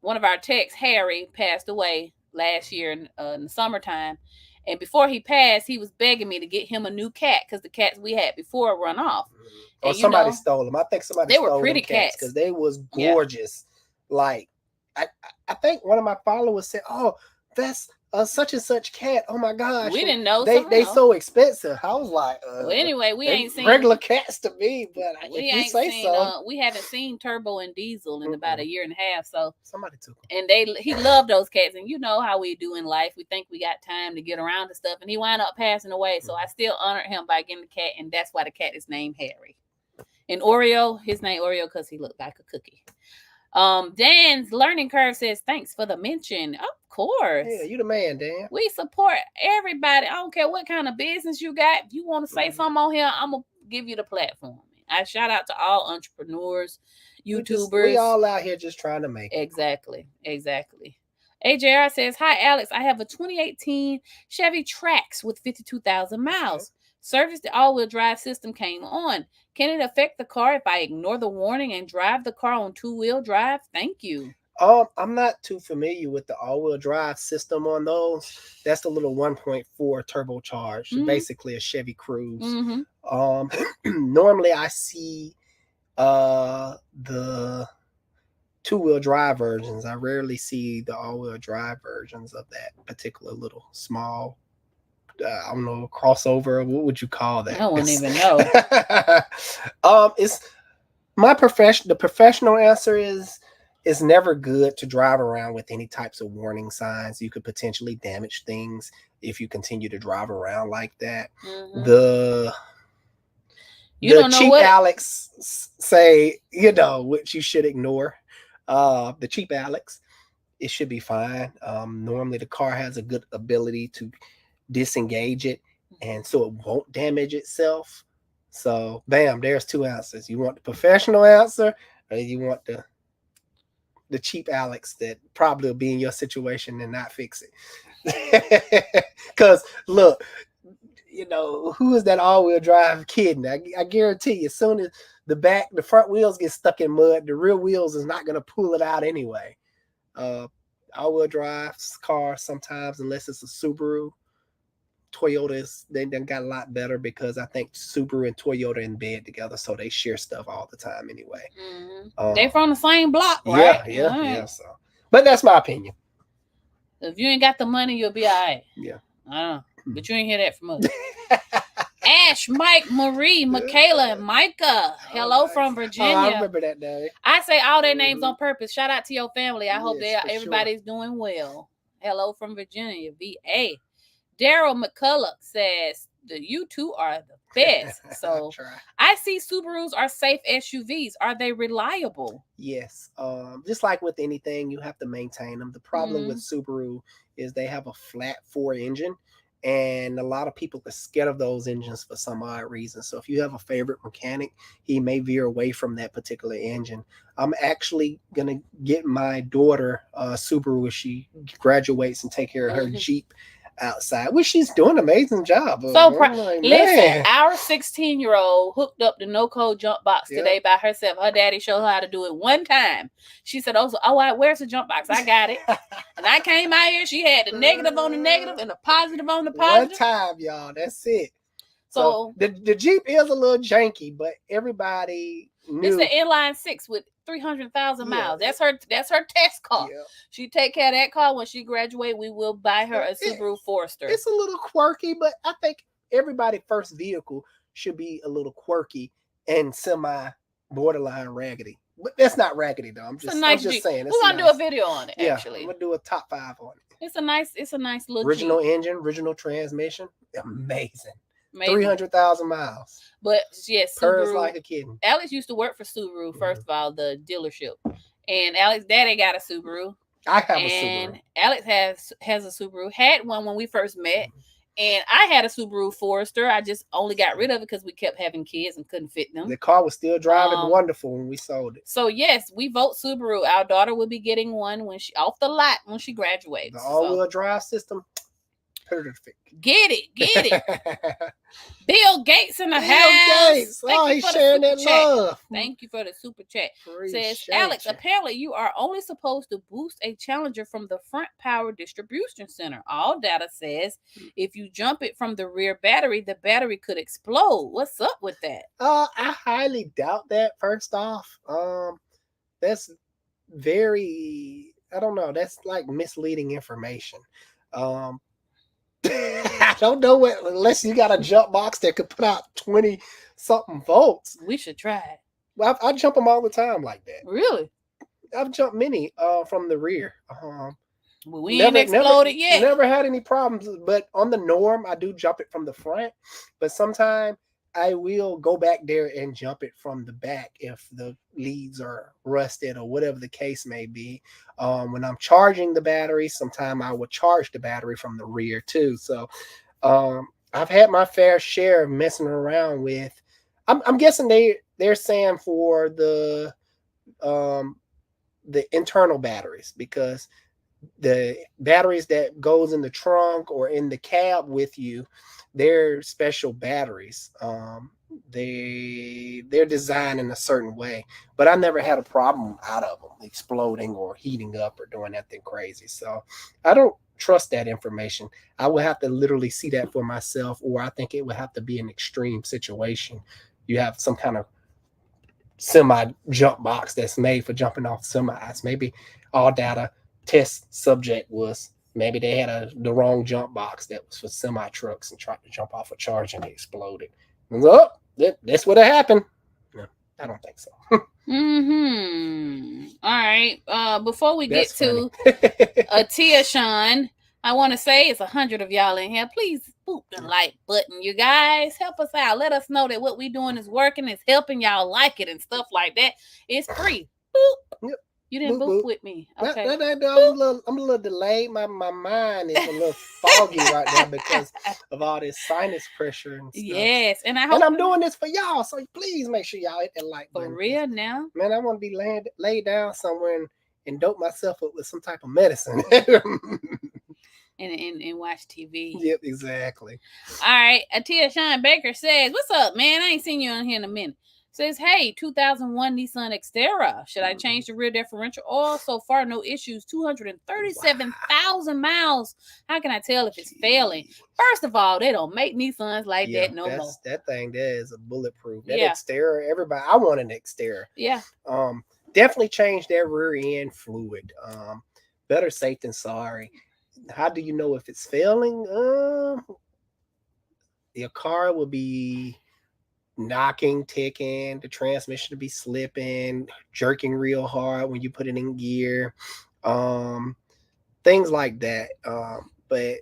one of our techs, Harry, passed away last year in the summertime. And before he passed, he was begging me to get him a new cat because the cats we had before run off. Or And you somebody know, stole them. I think somebody they were stole pretty them cats cats. because they was Yeah. gorgeous. Like I, I think one of my followers said, "Oh, that's a such and such cat. Oh my gosh, We and didn't know. they So so expensive." I was like, well, anyway, we they ain't seen regular cats to me, but if we you ain't say seen so." we haven't seen Turbo and Diesel in about a year and a half. So Somebody took them. and he loved those cats, and you know how we do in life. We think we got time to get around to stuff, and he wound up passing away. So I still honored him by getting the cat, and that's why the cat is named Harry. And Oreo, his name Oreo because he looked like a cookie. Dan's learning curve says thanks for the mention. Of course. Yeah, you the man, Dan. We support everybody. I don't care what kind of business you got. If you want to say something on here, I'm gonna give you the platform. I shout out to all entrepreneurs, YouTubers. We all out here just trying to make it. Exactly. AJR says, "Hi Alex, I have a 2018 Chevy Trax with 52,000 miles. Service the all-wheel drive system came on. Can it affect the car if I ignore the warning and drive the car on two-wheel drive? Thank you." I'm not too familiar with the all-wheel drive system on those. That's the little 1.4 turbocharged, basically a Chevy Cruze. Normally I see the two-wheel drive versions. I rarely see the all-wheel drive versions of that particular little small, I don't know, crossover. What would you call that? I wouldn't even know. It's the professional answer is it's never good to drive around with any types of warning signs. You could potentially damage things if you continue to drive around like that. The don't know cheap what Alex say, which you should ignore. The cheap Alex, it should be fine. Normally the car has a good ability to disengage it, and so it won't damage itself. So bam, there's 2 answers. You want the professional answer, or you want the cheap Alex that probably will be in your situation and not fix it. Because look, who is that all-wheel drive kidding? I guarantee you, as soon as the front wheels get stuck in mud, the rear wheels is not going to pull it out anyway. All-wheel drive car sometimes, unless it's a Subaru. Toyotas, they done got a lot better because I think Subaru and Toyota in bed together, so they share stuff all the time anyway. They from the same block, right? Yeah. So, but that's my opinion. If you ain't got the money, you'll be all right. Yeah. But you ain't hear that from us. Ash, Mike, Marie, Michaela, and Micah. Hello from Virginia. I remember that day. I say all their names on purpose. Shout out to your family. I hope everybody's doing well. Hello from Virginia, VA. Daryl McCulloch says you two are the best. So I see Subarus are safe SUVs. Are they reliable? Yes. Just like with anything, you have to maintain them. The problem with Subaru is they have a flat 4 engine, and a lot of people are scared of those engines for some odd reason. So if you have a favorite mechanic, he may veer away from that particular engine. I'm actually gonna get my daughter Subaru if she graduates and take care of her Jeep outside, which she's doing an amazing job. So Like, listen, man. our 16-year-old hooked up the no-code jump box Yep. today by herself. Her daddy showed her how to do it one time. She said, where's the jump box? I got it. And I came out here, she had the negative on the negative and the positive on the positive. One time, y'all. That's it. So the Jeep is a little janky, but everybody knew. It's the inline 6 with 300,000 miles. Yeah. That's her test car. Yeah. She take care of that car. When she graduate, we will buy her a Subaru Forester. It's a little quirky, but I think everybody's first vehicle should be a little quirky and semi borderline raggedy. But that's not raggedy though. I'm just saying. We're gonna do a video on it. Actually, I'm gonna do a top 5 on it. It's a nice little original Jeep. engine, original transmission, amazing. Maybe. 300,000 miles. But yes, purrs Subaru, like a kitten. Alex used to work for Subaru, first of all, the dealership. And Alex's daddy got a Subaru. I have a Subaru. And Alex has a Subaru. Had one when we first met. And I had a Subaru Forester. I just only got rid of it because we kept having kids and couldn't fit them. The car was still driving wonderful when we sold it. So yes, we vote Subaru. Our daughter will be getting one when she off the lot when she graduates. The all-wheel drive system. Perfect. Get it. Bill Gates in the house. Gates. He's sharing that love. Thank you for the super chat. Says Alex, apparently you are only supposed to boost a Challenger from the front power distribution center. All data says if you jump it from the rear battery, the battery could explode. What's up with that? I highly doubt that. First off, that's very, I don't know. That's like misleading information. I don't know what, unless you got a jump box that could put out 20 something volts. We should try it. Well, I jump them all the time like that. Really? I've jumped many from the rear. Well, we ain't exploded yet. Never had any problems, but on the norm, I do jump it from the front. But sometimes I will go back there and jump it from the back if the leads are rusted or whatever the case may be. When I'm charging the battery, sometimes I will charge the battery from the rear too. So I've had my fair share of messing around with. I'm guessing they're saying for the internal batteries, because the batteries that goes in the trunk or in the cab with you, they're special batteries. They're designed in a certain way, but I never had a problem out of them exploding or heating up or doing anything crazy. So I don't trust that information. I would have to literally see that for myself, or I think it would have to be an extreme situation. You have some kind of semi jump box that's made for jumping off semis. Maybe all data test subject was maybe they had the wrong jump box that was for semi trucks and tried to jump off a charge and it exploded. Oh, that's what happened. No, I don't think so. All right. Before we get to Tia Sean, I want to say it's 100 of y'all in here. Please boop the like button, you guys. Help us out. Let us know that what we're doing is working. It's helping y'all like it and stuff like that. It's free. Boop. Yep. You didn't boop with me. Okay. I'm a little delayed. My mind is a little foggy right now because of all this sinus pressure and stuff. Yes, and I'm doing this for y'all, so please make sure y'all hit that like button. For real now? Man, I want to be laid down somewhere and dope myself up with some type of medicine. and watch TV. Yep, exactly. All right. Tia Sean Baker says, "What's up, man? I ain't seen you on here in a minute." Says, "Hey, 2001 Nissan Xterra. Should I change the rear differential oil? So far, no issues. 237,000 miles. How can I tell if it's failing? First of all, they don't make Nissans like that no more. That thing there is a bulletproof. That Xterra, everybody, I want an Xterra. Yeah. Definitely change their rear end fluid. Better safe than sorry. How do you know if it's failing? Your car will be knocking, ticking, the transmission to be slipping, jerking real hard when you put it in gear, things like that. But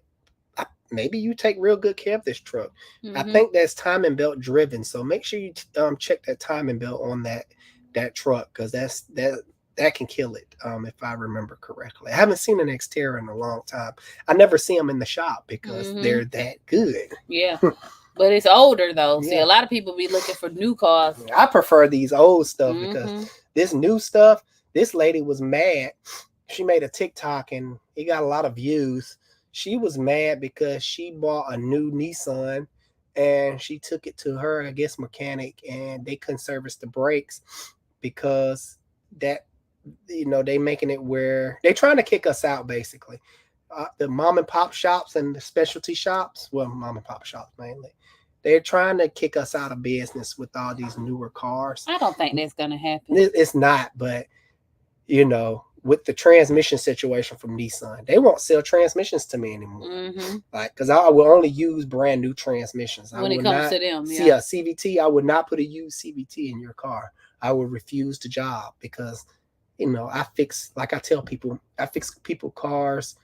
maybe you take real good care of this truck. I think that's timing belt driven, so make sure you check that timing belt on that truck, because that can kill it, if I remember correctly. I haven't seen an Xterra in a long time. I never see them in the shop because they're that good. Yeah. But it's older though. See, a lot of people be looking for new cars. I prefer these old stuff because this new stuff, this lady was mad. She made a TikTok and it got a lot of views. She was mad because she bought a new Nissan and she took it to her, I guess, mechanic, and they couldn't service the brakes because that, they making it where they trying to kick us out basically. The mom and pop shops and the specialty shops, well, mom and pop shops mainly, they're trying to kick us out of business with all these newer cars. I don't think that's gonna happen. It's not, but with the transmission situation from Nissan, they won't sell transmissions to me anymore. Mm-hmm. Like, because I will only use brand new transmissions. When it comes to them, see a CVT. I would not put a used CVT in your car. I would refuse the job because, like I tell people, I fix people cars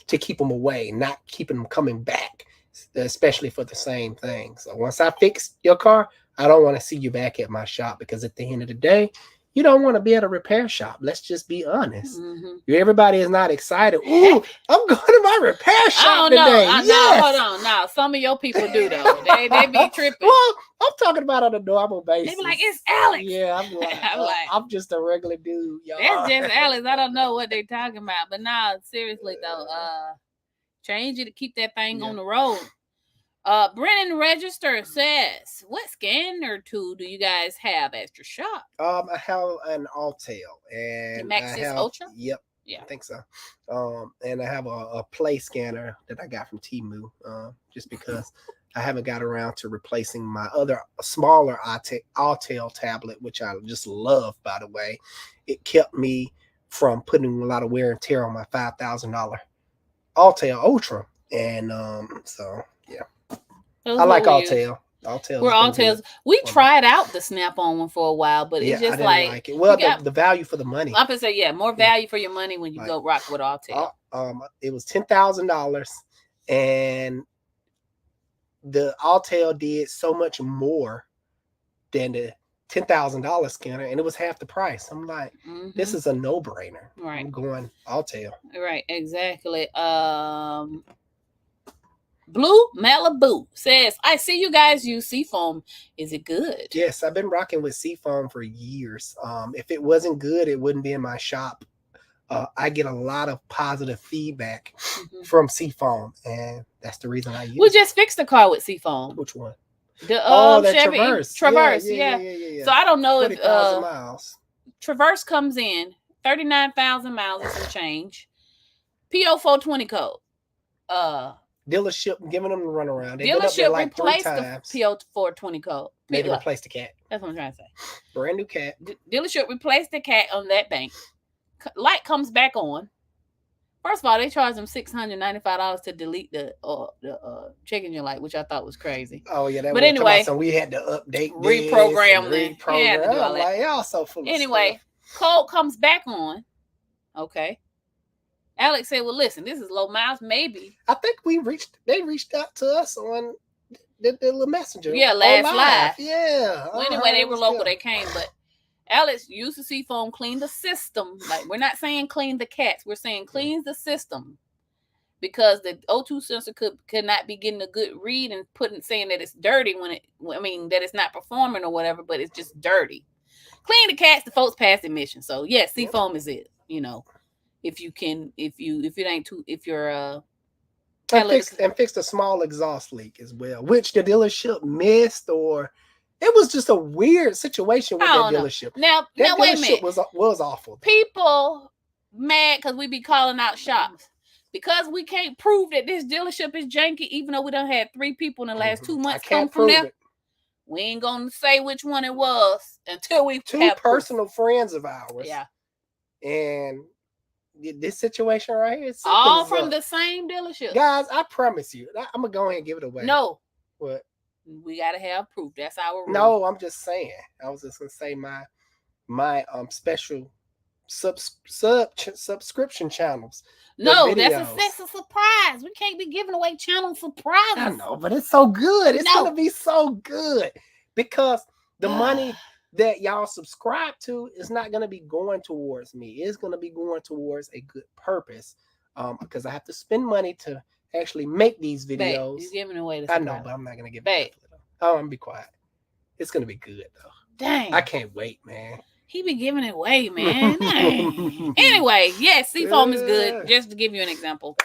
to keep them away, not keeping them coming back, especially for the same thing. So once I fix your car, I don't want to see you back at my shop because at the end of the day, you don't want to be at a repair shop. Let's just be honest. Mm-hmm. Everybody is not excited. Ooh, I'm going to my repair shop today. Yes. Hold on. Now, some of your people do though. They be tripping. Well, I'm talking about on a normal basis. They be like, it's Alex. Yeah, I'm just a regular dude, y'all. That's just Alex. I don't know what they talking about. But nah, seriously though, change it to keep that thing on the road. Brennan Register says, what scanner tool do you guys have at your shop? I have an Altel and Maxis Ultra? Yep. Yeah, I think so. And I have a Play scanner that I got from Temu, just because I haven't got around to replacing my other smaller Altel tablet, which I just love, by the way. It kept me from putting a lot of wear and tear on my $5,000 Altel Ultra. And so, yeah. I like Altel. We're Altels. We tried out the Snap-on one for a while, but it's just like it. Well, the value for the money. I'm gonna say, more value for your money when you go rock with Altel. It was $10,000, and the Altel did so much more than the $10,000 scanner, and it was half the price. I'm like, this is a no-brainer. Right, I'm going Altel. Right, exactly. Blue Malibu says, I see you guys use Seafoam. Is it good? Yes, I've been rocking with Seafoam for years. If it wasn't good, it wouldn't be in my shop. I get a lot of positive feedback from Seafoam, and that's the reason I use it. We just fixed the car with Seafoam. Which one? The Chevy Traverse. Yeah. So I don't know if miles. Traverse comes in 39,000 miles and some change. PO 420 code. Dealership giving them the runaround. Dealership replaced the PO 420 code. They replaced the cat. That's what I'm trying to say. Brand new cat. Dealership replaced the cat on that bank. Light comes back on. First of all, they charged them $695 to delete the check engine light, which I thought was crazy. Oh yeah, but anyway, so we had to update, reprogram them. Yeah, like y'all so full. Anyway, code comes back on. Okay. Alex said, well, listen, this is low miles, maybe. I think they reached out to us on the little messenger. Yeah, last live. Yeah. Well, anyway, they were local, they came, but Alex used the Seafoam, clean the system. Like, we're not saying clean the cats, we're saying cleans the system. Because the O2 sensor could not be getting a good read and saying that it's dirty that it's not performing or whatever, but it's just dirty. Clean the cats, the folks pass emission. So yes, Seafoam is it, If you're and fix the small exhaust leak as well, which the dealership missed, or it was just a weird situation with that dealership. Now that wait a minute, was awful. People mad because we be calling out shops because we can't prove that this dealership is janky, even though we done had 3 people in the last 2 months come from there. We ain't gonna say which one it was until we 2 personal friends of ours. Yeah, and this situation right here, all from the same dealership. Guys, I promise you, I'm gonna go ahead and give it away. No, what? We gotta have proof. That's our rule. No, I'm just saying. I was just gonna say my special subscription channels. No, that's a surprise. We can't be giving away channel surprises. I know, but it's so good. It's gonna be so good because the money that y'all subscribe to is not going to be going towards me. It's going to be going towards a good purpose, because I have to spend money to actually make these videos. Babe, you're giving away the surprise. I know, but I'm not going to give it. Oh, I'm going to be quiet. It's going to be good though. Dang, I can't wait, man. He be giving it away, man. Anyway, yes, Seafoam is good. Just to give you an example.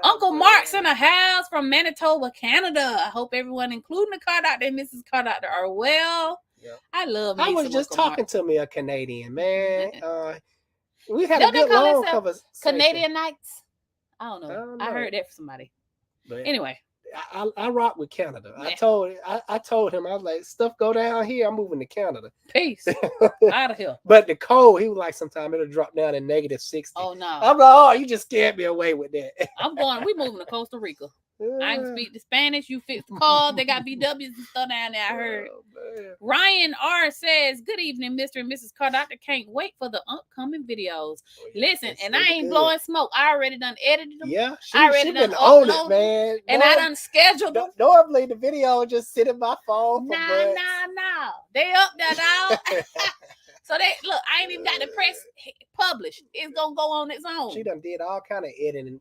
Uncle Mark's in the house from Manitoba, Canada. I hope everyone, including the car doctor and Mrs. Car Doctor, are well. Yep. I love me. I was just Uncle talking Mark. to me, a Canadian man. We had Don't a good long conversation. Canadian nights? I don't know. I heard that from somebody. But anyway. I rock with Canada. Yeah. I told him, I was like, stuff go down here, I'm moving to Canada. Peace. Out of here. But the cold, he was like, sometime it'll drop down to -60. Oh no. I'm like, oh, you just scared me away with that. We moving to Costa Rica. I can speak the Spanish. You fix the car. They got BWs and stuff down there. I heard. Ryan R says, "Good evening, Mr. and Mrs. Car Doctor. Can't wait for the upcoming videos. Listen, and I ain't blowing smoke. I already done edited them. Yeah, I already done on it, man. And I done scheduled them. Normally the video just sit in my phone. Nah. They up there now. So they look. I ain't even got to press publish. It's gonna go on its own. She done did all kind of editing.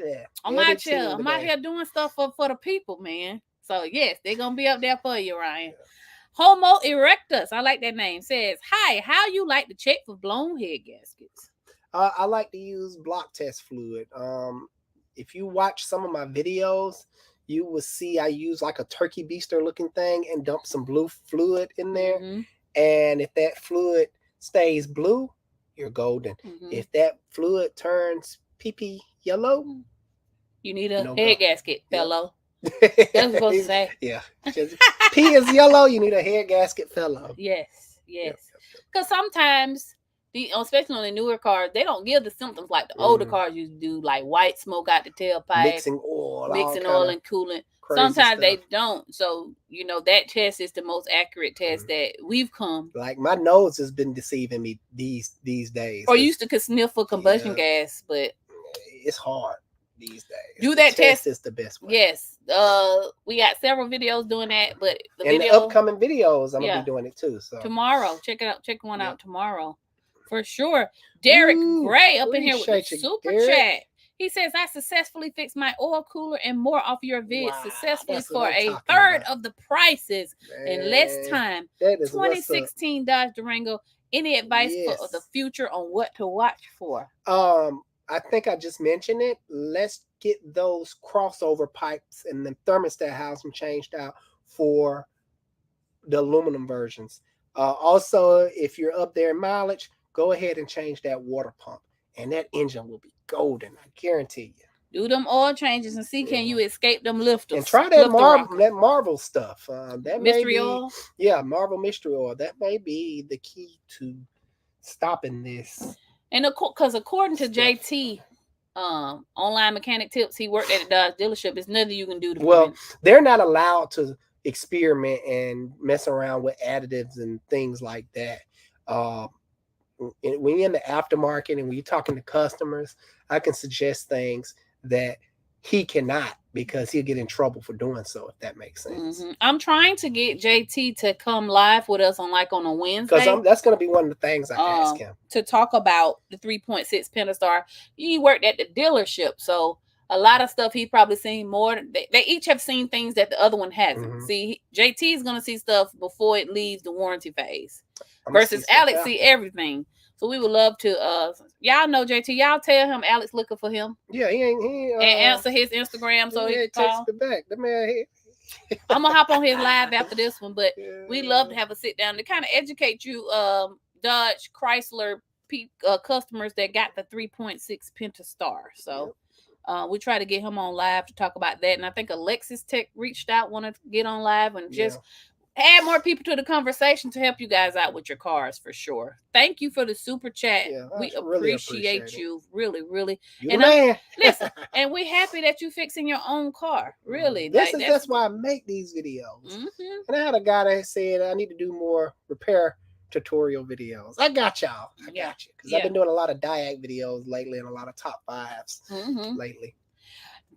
Yeah, I'm out here doing stuff for the people, man. So yes, they're gonna be up there for you, Ryan. Yeah. Homo erectus, I like that name, says, "Hi, how you like to check for blown head gaskets?" I like to use block test fluid. If you watch some of my videos, you will see I use like a turkey baster looking thing and dump some blue fluid in there. Mm-hmm. And if that fluid stays blue, you're golden. Mm-hmm. If that fluid turns pee yellow, you need a head gasket, fellow. That's what I'm supposed to say. Yeah. Pee is yellow, you need a head gasket, fellow. Yes. Because sometimes, especially on the newer cars, they don't give the symptoms like the older cars used to do, like white smoke out the tailpipe. Mixing oil and coolant. Sometimes they don't. So, that test is the most accurate test that we've come. Like my nose has been deceiving me these days. Or used to sniff for combustion gas, but it's hard these days. Do that test. Is the best way. Yes. We got several videos doing that, but the upcoming videos, I'm gonna be doing it too. So tomorrow, check one out tomorrow for sure. Derek Gray up in here with the super chat. He says, "I successfully fixed my oil cooler and more off your vid successfully for a third of the prices in less time." 2016 Dodge Durango. Any advice for the future on what to watch for? I think I just mentioned it. Let's get those crossover pipes and the thermostat housing changed out for the aluminum versions. Also, if you're up there in mileage, go ahead and change that water pump, and that engine will be golden. I guarantee you. Do them oil changes and see can you escape them lifters. And try that Marvel stuff. That mystery oil. Yeah, Marvel mystery oil. That may be the key to stopping this. And because according to JT, online mechanic tips, he worked at a Dodge dealership. There's nothing you can do to they're not allowed to experiment and mess around with additives and things like that. When you're in the aftermarket and when you're talking to customers, I can suggest things that he cannot, because he'll get in trouble for doing so, if that makes sense. Mm-hmm. I'm trying to get JT to come live with us on a Wednesday. Because that's going to be one of the things I ask him. To talk about the 3.6 Pentastar. He worked at the dealership, so a lot of stuff he's probably seen more. They each have seen things that the other one hasn't. Mm-hmm. See, JT is going to see stuff before it leaves the warranty phase. Versus Alex see everything. So we would love to, y'all know JT. Y'all tell him Alex looking for him. Yeah, he and answer his Instagram so he can text me back. The man, I'm gonna hop on his live after this one, but we love to have a sit down to kind of educate you, Dodge Chrysler customers that got the 3.6 Pentastar. So we try to get him on live to talk about that, and I think Alexis Tech reached out, wanted to get on live and just add more people to the conversation to help you guys out with your cars for sure. Thank you for the super chat. Yeah, we appreciate you. Really, really. Listen, and we're happy that you're fixing your own car. Really. That's why I make these videos. Mm-hmm. And I had a guy that said I need to do more repair tutorial videos. I got y'all. I got you. Because I've been doing a lot of Diag videos lately and a lot of top fives lately.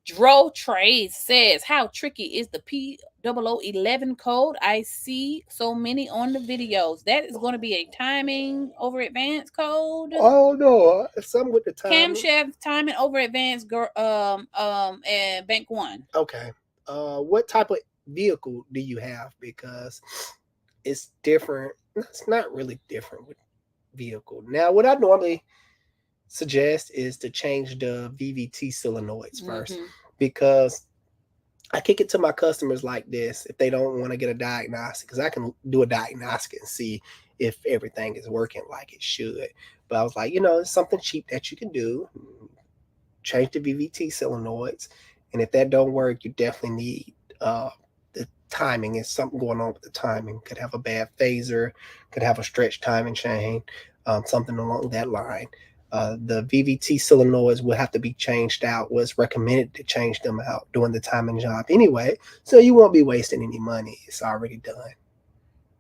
Dro Trace says, "How tricky is the P0011 code? I see so many on the videos. That is going to be a timing over advance code." Oh no, some with the timing. Camshaft timing over advance, and bank one. Okay. What type of vehicle do you have? Because it's different. It's not really different with vehicle. Now, what I normally suggest is to change the VVT solenoids first, Mm-hmm. because I kick it to my customers like this if they don't want to get a diagnostic, because I can do a diagnostic and see if everything is working like it should. But I was like, it's something cheap that you can do. Change the VVT solenoids, and if that don't work, you definitely need the timing. Is something going on with the timing? Could have a bad phaser, could have a stretch timing chain, something along that line. The VVT solenoids will have to be changed out. Was recommended to change them out during the timing job anyway, so you won't be wasting any money. It's already done.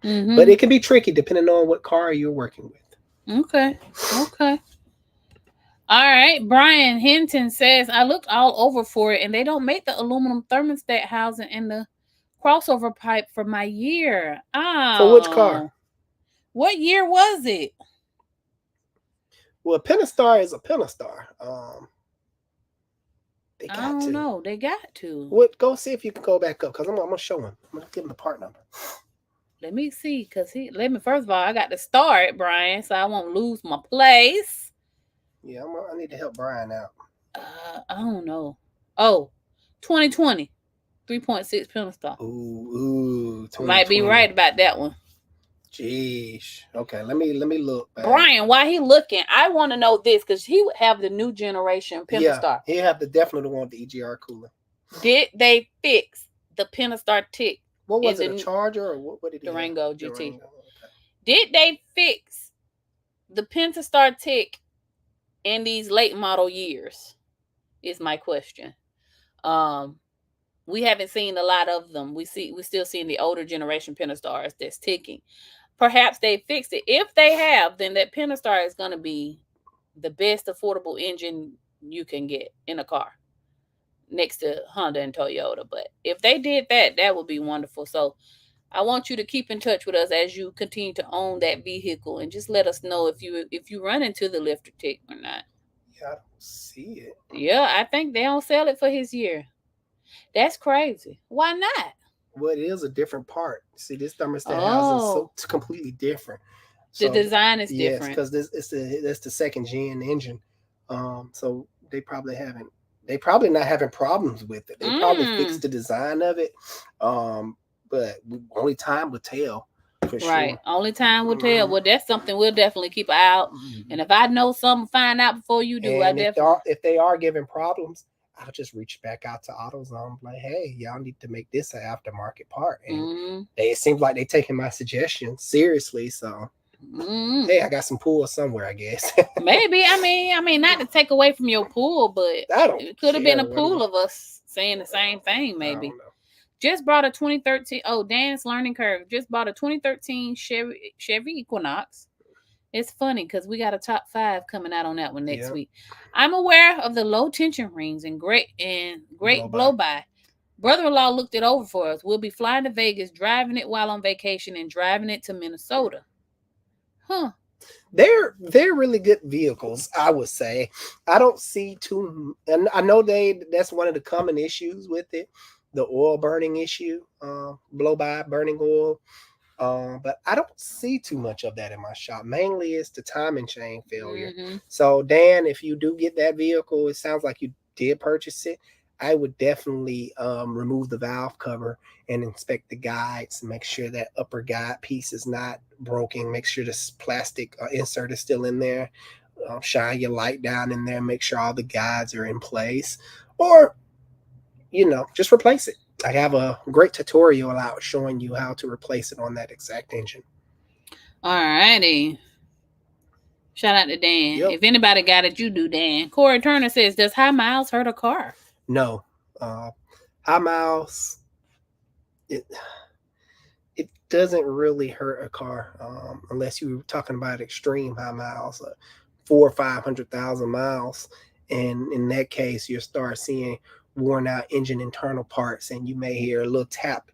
Mm-hmm. But it can be tricky depending on what car you're working with. Okay. Okay. All right. Brian Hinton says, I looked all over for it and they don't make the aluminum thermostat housing in the crossover pipe for my year. Oh. For which car? What year was it? Well, Pentastar is a Pentastar. They I got don't to. know. They got to. What? Go see if you can go back up, because I'm gonna show him. I'm gonna give him the part number. Let me see, first of all, I got to start, Brian, so I won't lose my place. Yeah, I need to help Brian out. I don't know. Oh, 2020. 3.6 Pentastar. Ooh, Might be right about that one. Jeez. Okay, let me look. Brian, while he looking, I want to know this, because he would have the new generation Pentastar. Yeah, he have definitely want the EGR cooler. Did they fix the Pentastar tick? What was it, a Charger, or what did he Durango have? GT. Okay. Did they fix the Pentastar tick in these late model years? Is my question. We haven't seen a lot of them. We're still seeing the older generation Pentastars that's ticking. Perhaps they fixed it. If they have, then that Pentastar is going to be the best affordable engine you can get in a car, next to Honda and Toyota. But if they did that, that would be wonderful. So I want you to keep in touch with us as you continue to own that vehicle, and just let us know if you run into the lifter tick or not. Yeah, I don't see it. Yeah, I think they don't sell it for his year. That's crazy. Why not? Well, it is a different part. See, this thermostat housing is so completely different. So, the design is different. Yes, because that's the second gen engine. So they probably not having problems with it. They probably fixed the design of it. But only time will tell. For right. Sure. Only time will tell. Well, that's something we'll definitely keep out. And if I know something, find out before you do. And if they are giving problems, I'll just reach back out to AutoZone, like, hey, y'all need to make this an aftermarket part. And it seems like they're taking my suggestions seriously. So, hey, I got some pool somewhere, I guess. Maybe. I mean, not to take away from your pool, but it could have been a pool of us saying the same thing, maybe. Just bought a 2013. Oh, Dan's Learning Curve. Just bought a 2013 Chevy Equinox. It's funny because we got a top 5 coming out on that one next week. I'm aware of the low tension rings and great blow by. Brother-in-law looked it over for us. We'll be flying to Vegas, driving it while on vacation, and driving it to Minnesota. Huh. They're really good vehicles, I would say. I don't see too, and I know that's one of the common issues with it, the oil burning issue, blow by burning oil. But I don't see too much of that in my shop. Mainly it's the timing chain failure. So Dan, if you do get that vehicle, it sounds like you did purchase it. I would definitely remove the valve cover and inspect the guides, make sure that upper guide piece is not broken, make sure this plastic insert is still in there, shine your light down in there, make sure all the guides are in place, or just replace it. I have a great tutorial out showing you how to replace it on that exact engine. All righty. Shout out to Dan. Yep. If anybody got it, you do, Dan. Corey Turner says, does high miles hurt a car? No. High miles, it doesn't really hurt a car unless you're talking about extreme high miles, 400,000 or 500,000 miles. And in that case, you'll start seeing worn out engine internal parts, and you may hear a little tap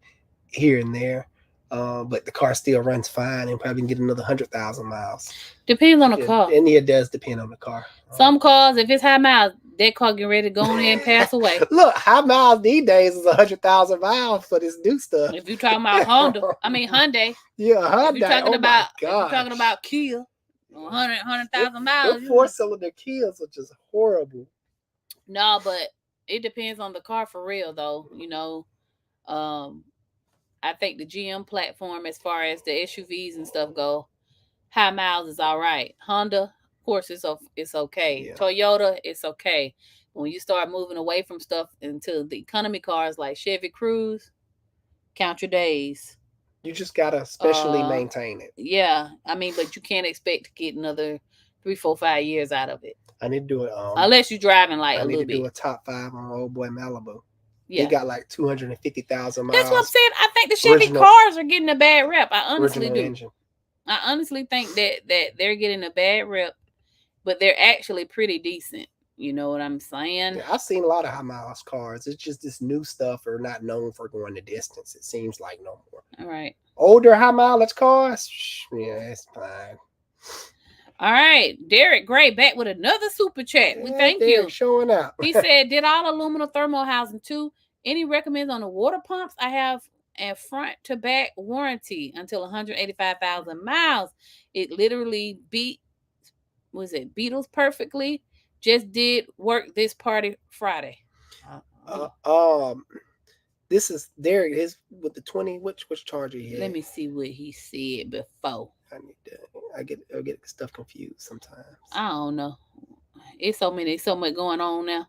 here and there, but the car still runs fine and probably can get another 100,000 miles. Depends on the car. And it does depend on the car. Some cars, if it's high miles, that car get ready to go in and pass away. Look, high miles these days is 100,000 miles for this new stuff. If you're talking about Hyundai. Yeah, Hyundai. If you're talking about Kia, 100,000 Them miles. 4-cylinder Kias are just horrible. No, but it depends on the car for real, though. I think the GM platform, as far as the SUVs and stuff go, high miles is all right. Honda, of course, it's okay. Yeah. Toyota, it's okay. When you start moving away from stuff into the economy cars like Chevy Cruze, count your days. You just gotta specially maintain it. Yeah, I mean, but you can't expect to get another 3, 4, 5 years out of it. I need to do it. Unless you're driving like I a need little to do bit. a top 5 on old boy Malibu. Yeah. He got like 250,000 miles. That's what I'm saying. I think the Chevy cars are getting a bad rep. I honestly do. Engine. I honestly think that they're getting a bad rep, but they're actually pretty decent. You know what I'm saying? Yeah, I've seen a lot of high miles cars. It's just this new stuff are not known for going the distance. It seems like no more. All right. Older high mileage cars, yeah, it's fine. All right, Derek Gray back with another super chat. We thank Derek you. Showing up. He said, "Did all aluminum thermal housing too? Any recommends on the water pumps? I have a front to back warranty until 185,000 miles. It literally Beatles perfectly. Just did work this party Friday." This is Derek. His with the 20. Which charger he had? Let me see what he said before. I get stuff confused sometimes. I don't know. It's so much going on now.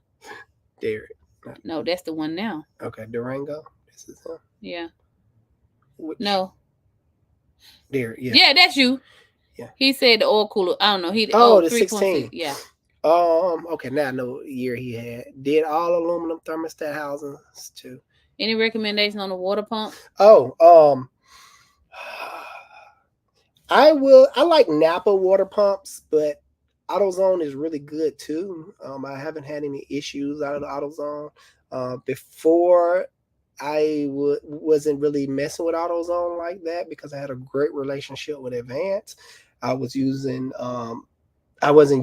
Derek. No, that's the one now. Okay, Durango. This is him. Yeah. No. Derek. Yeah. Yeah, that's you. Yeah. He said the oil cooler. I don't know. The 16. Yeah. Okay, now I know what year he had. Did all aluminum thermostat housings too. Any recommendation on the water pump? I like Napa water pumps, but AutoZone is really good too. I haven't had any issues out of the AutoZone. Before I wasn't really messing with AutoZone like that because I had a great relationship with Advance. I wasn't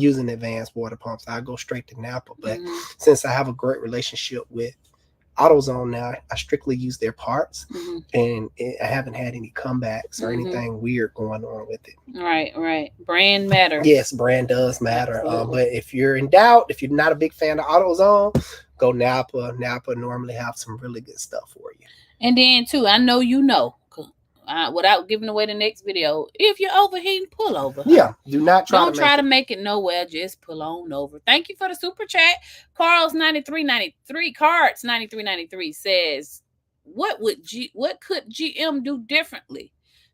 using advanced water pumps. I go straight to Napa. But since I have a great relationship with AutoZone now, I strictly use their parts, and I haven't had any comebacks or anything weird going on with it. Right. Brand matters. Yes, brand does matter. But if you're in doubt, if you're not a big fan of AutoZone, go Napa. Napa normally have some really good stuff for you. And then too, I know without giving away the next video, if you're overheating, pull over. Yeah, do not try to make it nowhere. Just pull on over. Thank you for the super chat. Cards 9393 says, what could GM do differently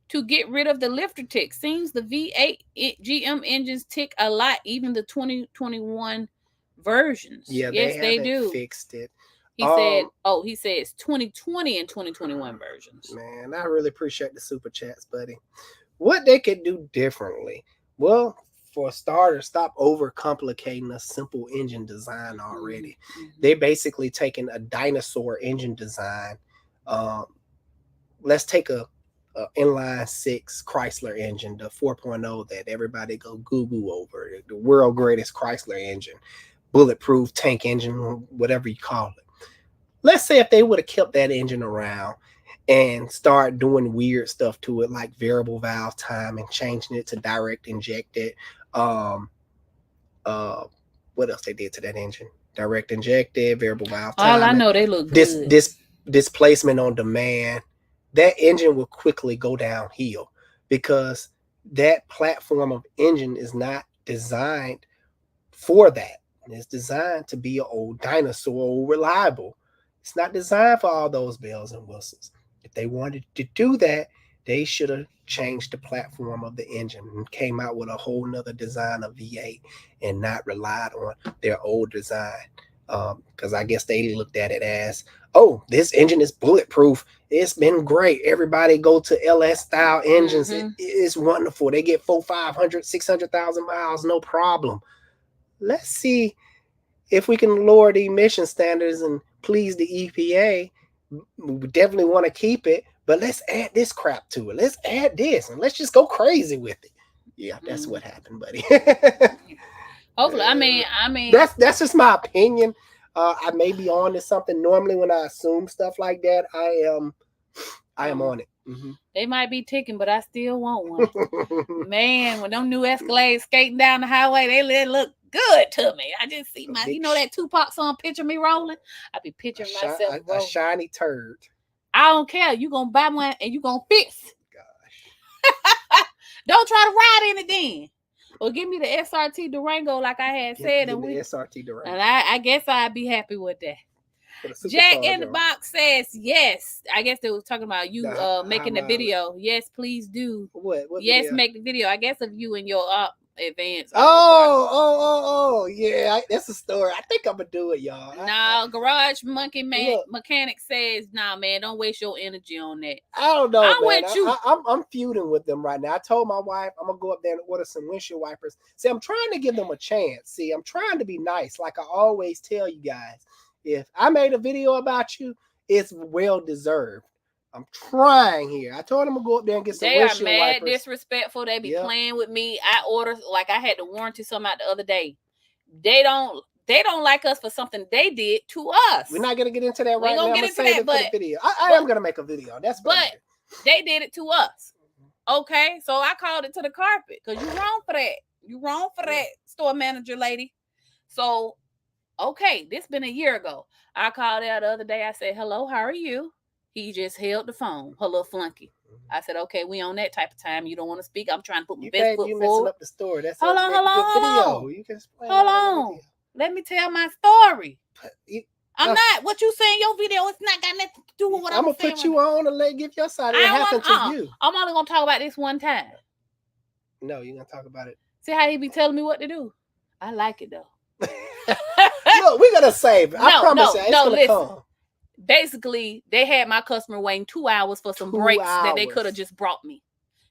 to get rid of the lifter tick? Seems the V8 GM engines tick a lot, even the 2021 versions. Yeah, yes, they do. Fixed it. He says 2020 and 2021 versions. Man, I really appreciate the super chats, buddy. What they could do differently? Well, for a starter, stop overcomplicating a simple engine design already. They're basically taking a dinosaur engine design. Let's take a inline 6 Chrysler engine, the 4.0 that everybody go goo-goo over, the world greatest Chrysler engine, bulletproof tank engine, whatever you call it. Let's say if they would have kept that engine around and start doing weird stuff to it, like variable valve time and changing it to direct injected. What else they did to that engine? Direct injected, variable valve time. All I know, they look good. This displacement on demand, that engine will quickly go downhill because that platform of engine is not designed for that. It's designed to be an old dinosaur, reliable. It's not designed for all those bells and whistles. If they wanted to do that, they should have changed the platform of the engine and came out with a whole nother design of V8 and not relied on their old design. Because I guess they looked at it as, oh, this engine is bulletproof. It's been great. Everybody go to LS style engines. It's wonderful. They get 400, 500, 600,000 miles, no problem. Let's see if we can lower the emission standards and please the EPA. We definitely want to keep it, but let's add this crap to it. Let's add this and let's just go crazy with it. Yeah, that's what happened, buddy. Hopefully, I mean, that's just my opinion. I may be on to something. Normally, when I assume stuff like that, I am on it. Mm-hmm. They might be ticking, but I still want one. Man, when them new Escalades skating down the highway, they look good to me. I just see my, that Tupac song, Picture Me Rolling? I be picturing myself rolling. A shiny turd. I don't care. You gonna buy one and you gonna fix it. Gosh. Don't try to ride in it then. Or give me the SRT Durango like I had said. And the SRT Durango. And I guess I'd be happy with that. Jack in the Box says yes. I guess they was talking about you making the video. Yes, please do. What yes, video? Make the video. I guess of you and your advance. Yeah. That's a story. I think I'm gonna do it, y'all. No, Garage Monkey Mechanic says, nah, man, don't waste your energy on that. I don't know. I'm with you. I'm feuding with them right now. I told my wife I'm gonna go up there and order some windshield wipers. See, I'm trying to give them a chance. See, I'm trying to be nice, like I always tell you guys. If I made a video about you, it's well deserved. I'm trying here. I told them to go up there and get some windshield wipers. They are mad disrespectful. They be playing with me. I ordered, like I had to warranty some out the other day. They don't like us for something they did to us. We're not gonna get into that right now. I'm gonna save it for the video. I am gonna make a video. But they did it to us. Okay, so I called it to the carpet because you're wrong for that. You wrong for that, store manager lady. So. Okay, this been a year ago. I called out the other day. I said, hello, how are you? He just held the phone, her little flunky. I said, okay, we on that type of time. You don't want to speak. I'm trying to put my best foot forward. You messing up the story. That's hold on. You can explain. Hold on. Let me tell my story. I'm not. What you saying? Your video, it's not got nothing to do with what I'm saying. I'm going to put you on and give your side. It happened to you. I'm only going to talk about this one time. No, you're going to talk about it. See how he be telling me what to do? I like it, though. Look, we're gonna save it. I promise you, it's gonna come. Basically, they had my customer waiting 2 hours for some brakes that they could have just brought me.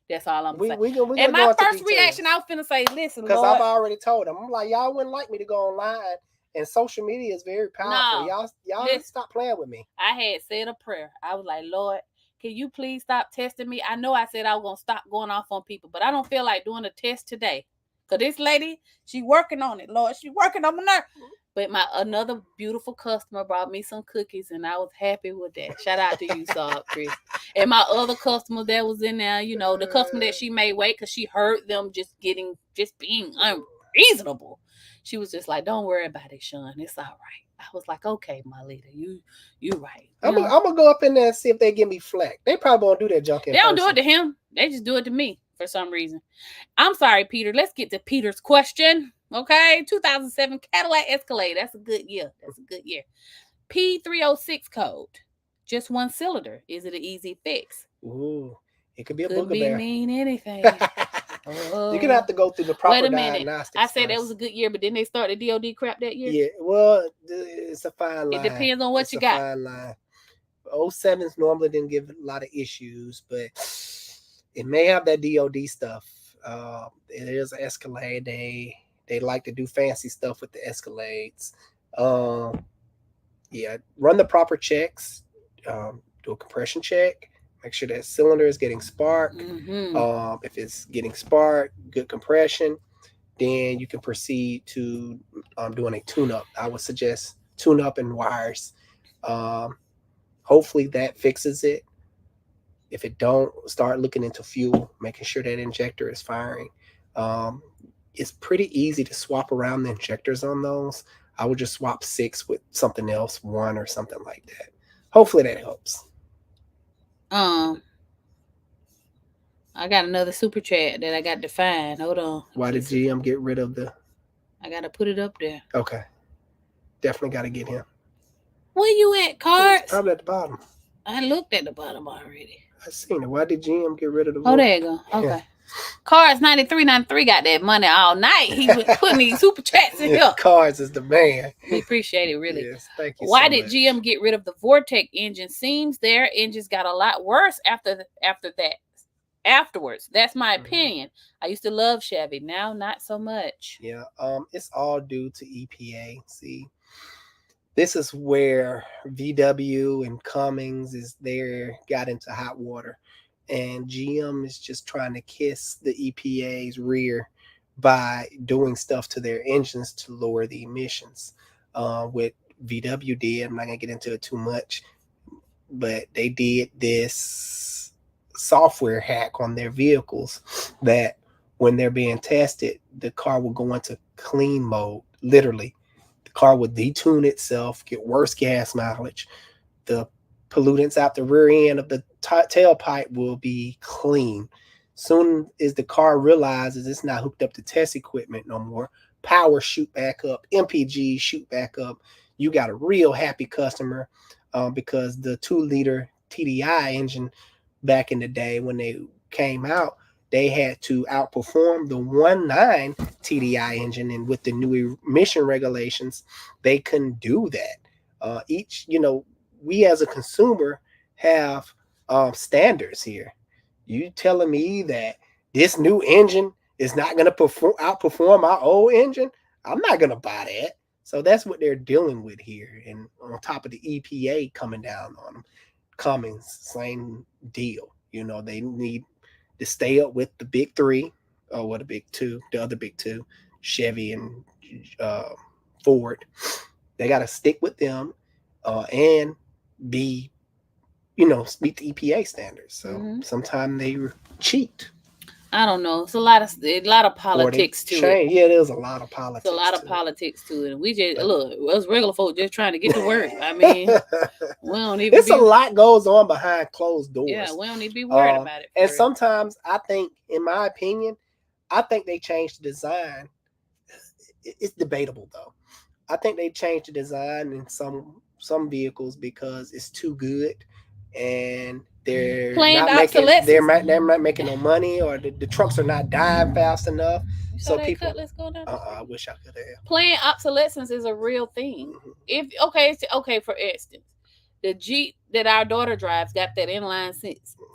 That's all I'm saying. And my first reaction, I was finna say, listen, because I've already told them. I'm like, y'all wouldn't like me to go online, and social media is very powerful. No, y'all stop playing with me. I had said a prayer. I was like, Lord, can you please stop testing me? I know I said I was gonna stop going off on people, but I don't feel like doing a test today. Cause this lady, she working on it, Lord. She working on my nerve. But another beautiful customer brought me some cookies, and I was happy with that. Shout out to you, Saab Chris. And my other customer that was in there, the customer that she made wait because she heard them just being unreasonable. She was just like, "Don't worry about it, Sean. It's all right." I was like, "Okay, my leader, you right." I'm gonna go up in there and see if they give me flack. They probably won't do that junk in They don't do it to him. They just do it to me for some reason. I'm sorry, Peter. Let's get to Peter's question. Okay, 2007 Cadillac Escalade. That's a good year. P306 code. Just one cylinder. Is it an easy fix? Ooh, it could be a booger bear. Could mean anything. You're gonna have to go through the proper diagnostics. I said that was a good year, but then they started DOD crap that year. Yeah, well, it's a fine line. It depends on what you got. Fine line. 07s normally didn't give a lot of issues, but it may have that DOD stuff. It is an Escalade. They like to do fancy stuff with the Escalades. Yeah, run the proper checks. Do a compression check. Make sure that cylinder is getting spark. Mm-hmm. If it's getting spark, good compression, then you can proceed to doing a tune-up. I would suggest tune-up and wires. Hopefully that fixes it. If it don't, start looking into fuel, making sure that injector is firing. It's pretty easy to swap around the injectors on those. I would just swap 6 with something else, 1 or something like that. Hopefully that helps. I got another super chat that I got to find. Hold on. Why did GM get rid of the? I got to put it up there. Okay. Definitely got to get him. Where you at, Cards? Probably at the bottom. I looked at the bottom already. I seen it. Why did GM get rid of the? Oh, there you go. Okay. Yeah. Cards 9393 got that money all night. He was putting these super chats in here. Cards is the man. We appreciate it, really. Yes, thank you. Why did GM get rid of the Vortec engine? Seems their engines got a lot worse after that. Afterwards, that's my opinion. I used to love Chevy. Now, not so much. Yeah. It's all due to EPA. See, this is where VW and Cummins got into hot water. And GM is just trying to kiss the EPA's rear by doing stuff to their engines to lower the emissions. What VW did, I'm not going to get into it too much. but they did this software hack on their vehicles that when they're being tested, the car will go into clean mode. Literally, the car will detune itself, get worse gas mileage. The pollutants out the rear end of the tailpipe will be clean. Soon as the car realizes it's not hooked up to test equipment no more, power shoot back up, MPG shoot back up. You got a real happy customer because the 2-liter TDI engine back in the day when they came out, they had to outperform the 1.9 TDI engine, and with the new emission regulations, they couldn't do that. We as a consumer have standards here. You telling me that this new engine is not going to outperform my old engine? I'm not going to buy that. So that's what they're dealing with here. And on top of the EPA coming down on them, Cummins, same deal. They need to stay up with the big three, or the big two, the other big two, Chevy and Ford. They got to stick with them and be, meet the EPA standards. So sometimes they cheat. I don't know. It's a lot of politics to it. Yeah, there's a lot of politics. It's a lot of politics to it. We just look, us regular folk just trying to get to work. I mean, we don't even. It's a lot goes on behind closed doors. Yeah, we don't need to be worried about it. And sometimes I think, in my opinion, I think they changed the design. It's debatable though. I think they changed the design in some vehicles because it's too good, and they're not making no money, or the trucks are not dying fast enough. So people, let's go down. I wish I could have. Planned obsolescence is a real thing. Okay, for instance, the Jeep that our daughter drives got that inline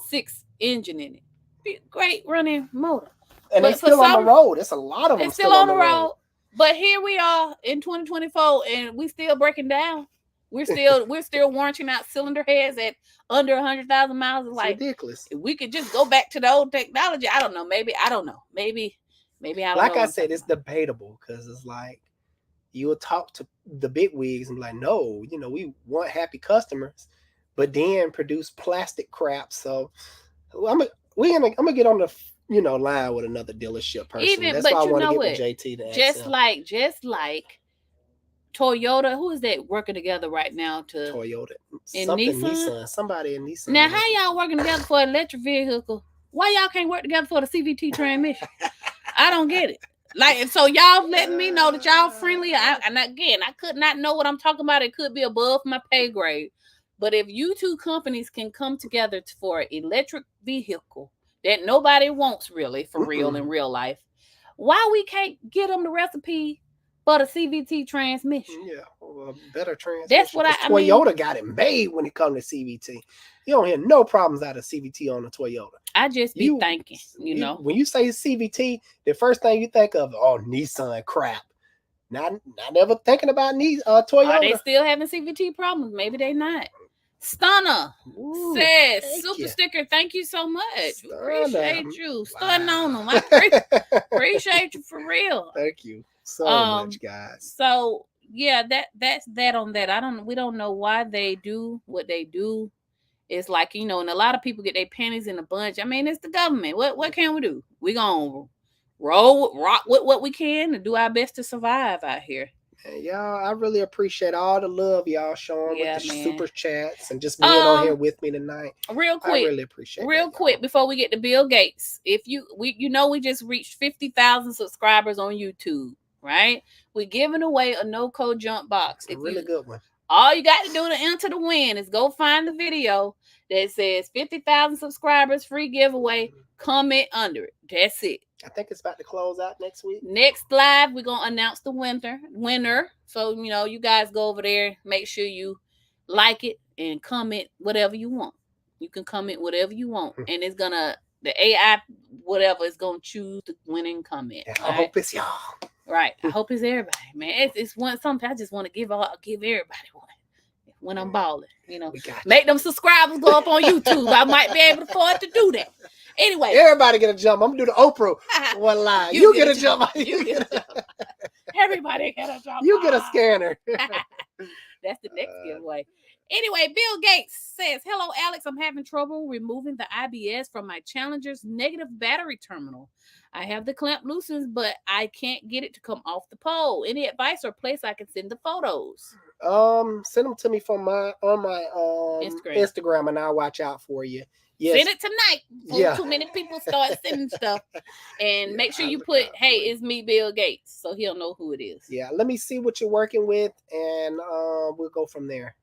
six engine in it. Great running motor. And it's still on the road. It's a lot of them. It's still on the road. But here we are in 2024, and we still breaking down. We're still warranting out cylinder heads at under 100,000 miles. It's like ridiculous. If we could just go back to the old technology, I don't know. Maybe I don't know. Maybe I don't know. Like I said, it's debatable because it's like you'll talk to the big wigs and be like, no, we want happy customers, but then produce plastic crap. So I'm gonna get on the line with another dealership person. That's why I want to get with JT to ask just like Toyota, who is that working together right now to Toyota and Nissan? Somebody in Nissan. Now, how y'all working together for an electric vehicle? Why y'all can't work together for the CVT transmission? I don't get it. Like, so y'all letting me know that y'all friendly. And again, I could not know what I'm talking about. It could be above my pay grade. But if you two companies can come together for an electric vehicle that nobody wants really, for real in real life, why we can't get them the recipe for the CVT transmission? Yeah, well, better transmission. That's what Toyota got it made when it comes to CVT. You don't hear no problems out of CVT on a Toyota. I just be thinking, when you say CVT, the first thing you think of, Nissan crap. Not ever thinking about Toyota. Are they still having CVT problems? Maybe they not. Stunner says super sticker. Thank you so much. Stunner. Appreciate you. Stunning on them. I appreciate you for real. Thank you so much, guys. So yeah, that's that on that. We don't know why they do what they do. It's like, and a lot of people get their panties in a bunch. I mean, it's the government. What can we do? We gonna rock with what we can and do our best to survive out here. And y'all, I really appreciate all the love y'all showing with the super chats and just being on here with me tonight. Real quick, I really appreciate it. Real quick, before we get to Bill Gates, we just reached 50,000 subscribers on YouTube, right? We're giving away a no-code jump box. A really good one. All you got to do to enter the win is go find the video that says 50,000 subscribers, free giveaway. Comment under it. That's it. I think it's about to close out next week. Next live, we're going to announce the winner. So, you guys go over there. Make sure you like it and comment whatever you want. You can comment whatever you want. And it's going to, the AI, whatever, is going to choose the winning comment. Yeah, I hope it's y'all. Right. I hope it's everybody, man. It's something I just want to give everybody one when I'm balling. Make them subscribers go up on YouTube. I might be able to afford to do that. Anyway, everybody get a jump. I'm gonna do the Oprah one line. You get a jump. You get a jump. Everybody get a jump. You get a scanner. That's the next giveaway. Anyway, Bill Gates says, hello, Alex. I'm having trouble removing the IBS from my Challenger's negative battery terminal. I have the clamp loosened, but I can't get it to come off the pole. Any advice or place I can send the photos? Send them to me from my Instagram, and I'll watch out for you. Yes. Send it tonight before too many people start sending stuff. And make sure you put, hey, it's me, Bill Gates, so he'll know who it is. Yeah, let me see what you're working with, and we'll go from there.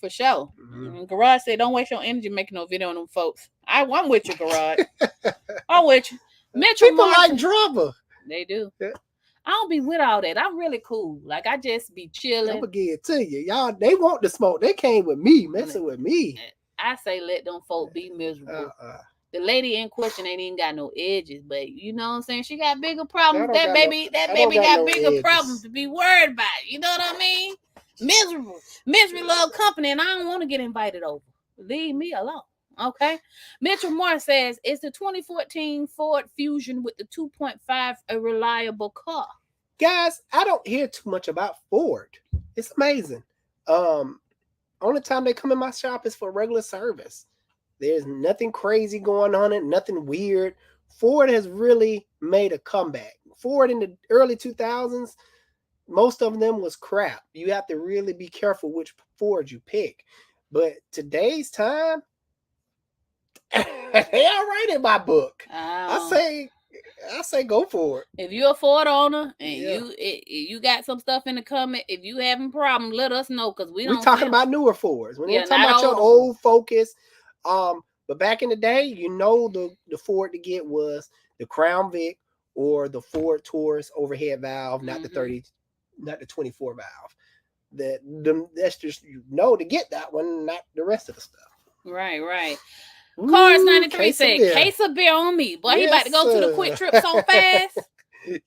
For sure. Garage said, don't waste your energy making no video on them folks. I'm with you, Garage. I'm with you. People like drama. They do. Yeah. I don't be with all that. I'm really cool. Like, I just be chilling. I'm gonna give it to you. Y'all, they want the smoke. They came with me, messing with me. I say let them folk be miserable. The lady in question ain't even got no edges, but you know what I'm saying? She got bigger problems. That baby got bigger problems to be worried about. You know what I mean? Misery love company, and I don't want to get invited over. Leave me alone. Okay. Mitchell Moore says, is the 2014 Ford Fusion with the 2.5 a reliable car? Guys, I don't hear too much about Ford. It's amazing. Only time they come in my shop is for regular service. There's nothing crazy going on it, nothing weird. Ford has really made a comeback. Ford in the early 2000s, most of them was crap. You have to really be careful which Ford you pick. But today's time, they all right in my book. I say go for it. If you're a Ford owner and you got some stuff in the comment, if you having problems, let us know, because we're talking about newer Fords. We're not talking about your old Focus. But back in the day, the Ford to get was the Crown Vic or the Ford Taurus overhead valve, not the 24 valve. That's just to get that one, not the rest of the stuff. Right. Cars 93 said, case of beer on me. Boy, he about to go to the quick trip so fast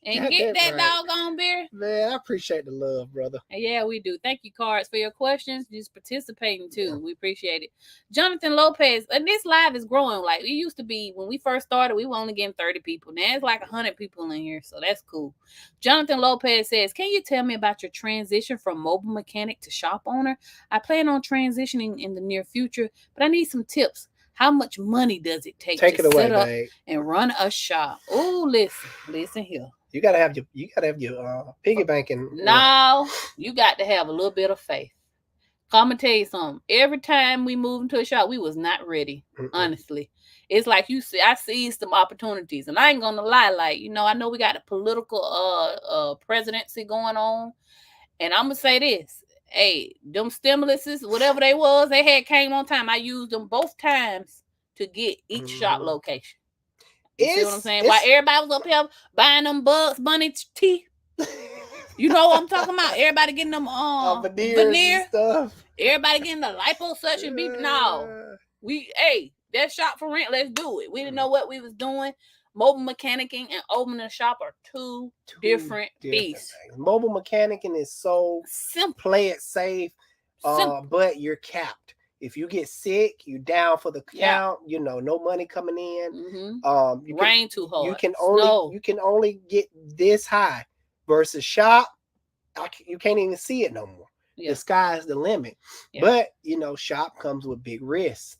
and get that doggone beer. Man, I appreciate the love, brother. Yeah, we do. Thank you, Cards, for your questions. Just participating too. Yeah. We appreciate it. Jonathan Lopez, and this live is growing. Like, it used to be when we first started, we were only getting 30 people. Now it's like 100 people in here, so that's cool. Jonathan Lopez says, can you tell me about your transition from mobile mechanic to shop owner? I plan on transitioning in the near future, but I need some tips. How much money does it take to set up and run a shop? Oh, listen here. You gotta have your piggy banking. No, you got to have a little bit of faith. I'm gonna tell you something. Every time we moved into a shop, we was not ready. Honestly, it's like I seized some opportunities, and I ain't gonna lie. Like, I know we got a political presidency going on, and I'm gonna say this. Hey, them stimuluses, whatever they was, they had came on time. I used them both times to get each shop location. You see what I'm saying? While everybody was up here buying them Bugs Bunny teeth. You know what I'm talking about? Everybody getting them veneer stuff. Everybody getting the liposuction beef. No. That shop for rent, let's do it. We didn't know what we was doing. Mobile mechanicing and opening a shop are two different beasts. Mobile mechanicing is so simple. Play it safe, but you're capped. If you get sick, you're down for the count. No money coming in. Rain too hard. You can only get this high. Versus shop, you can't even see it no more. Yeah. The sky's the limit. Yeah. But shop comes with big risks.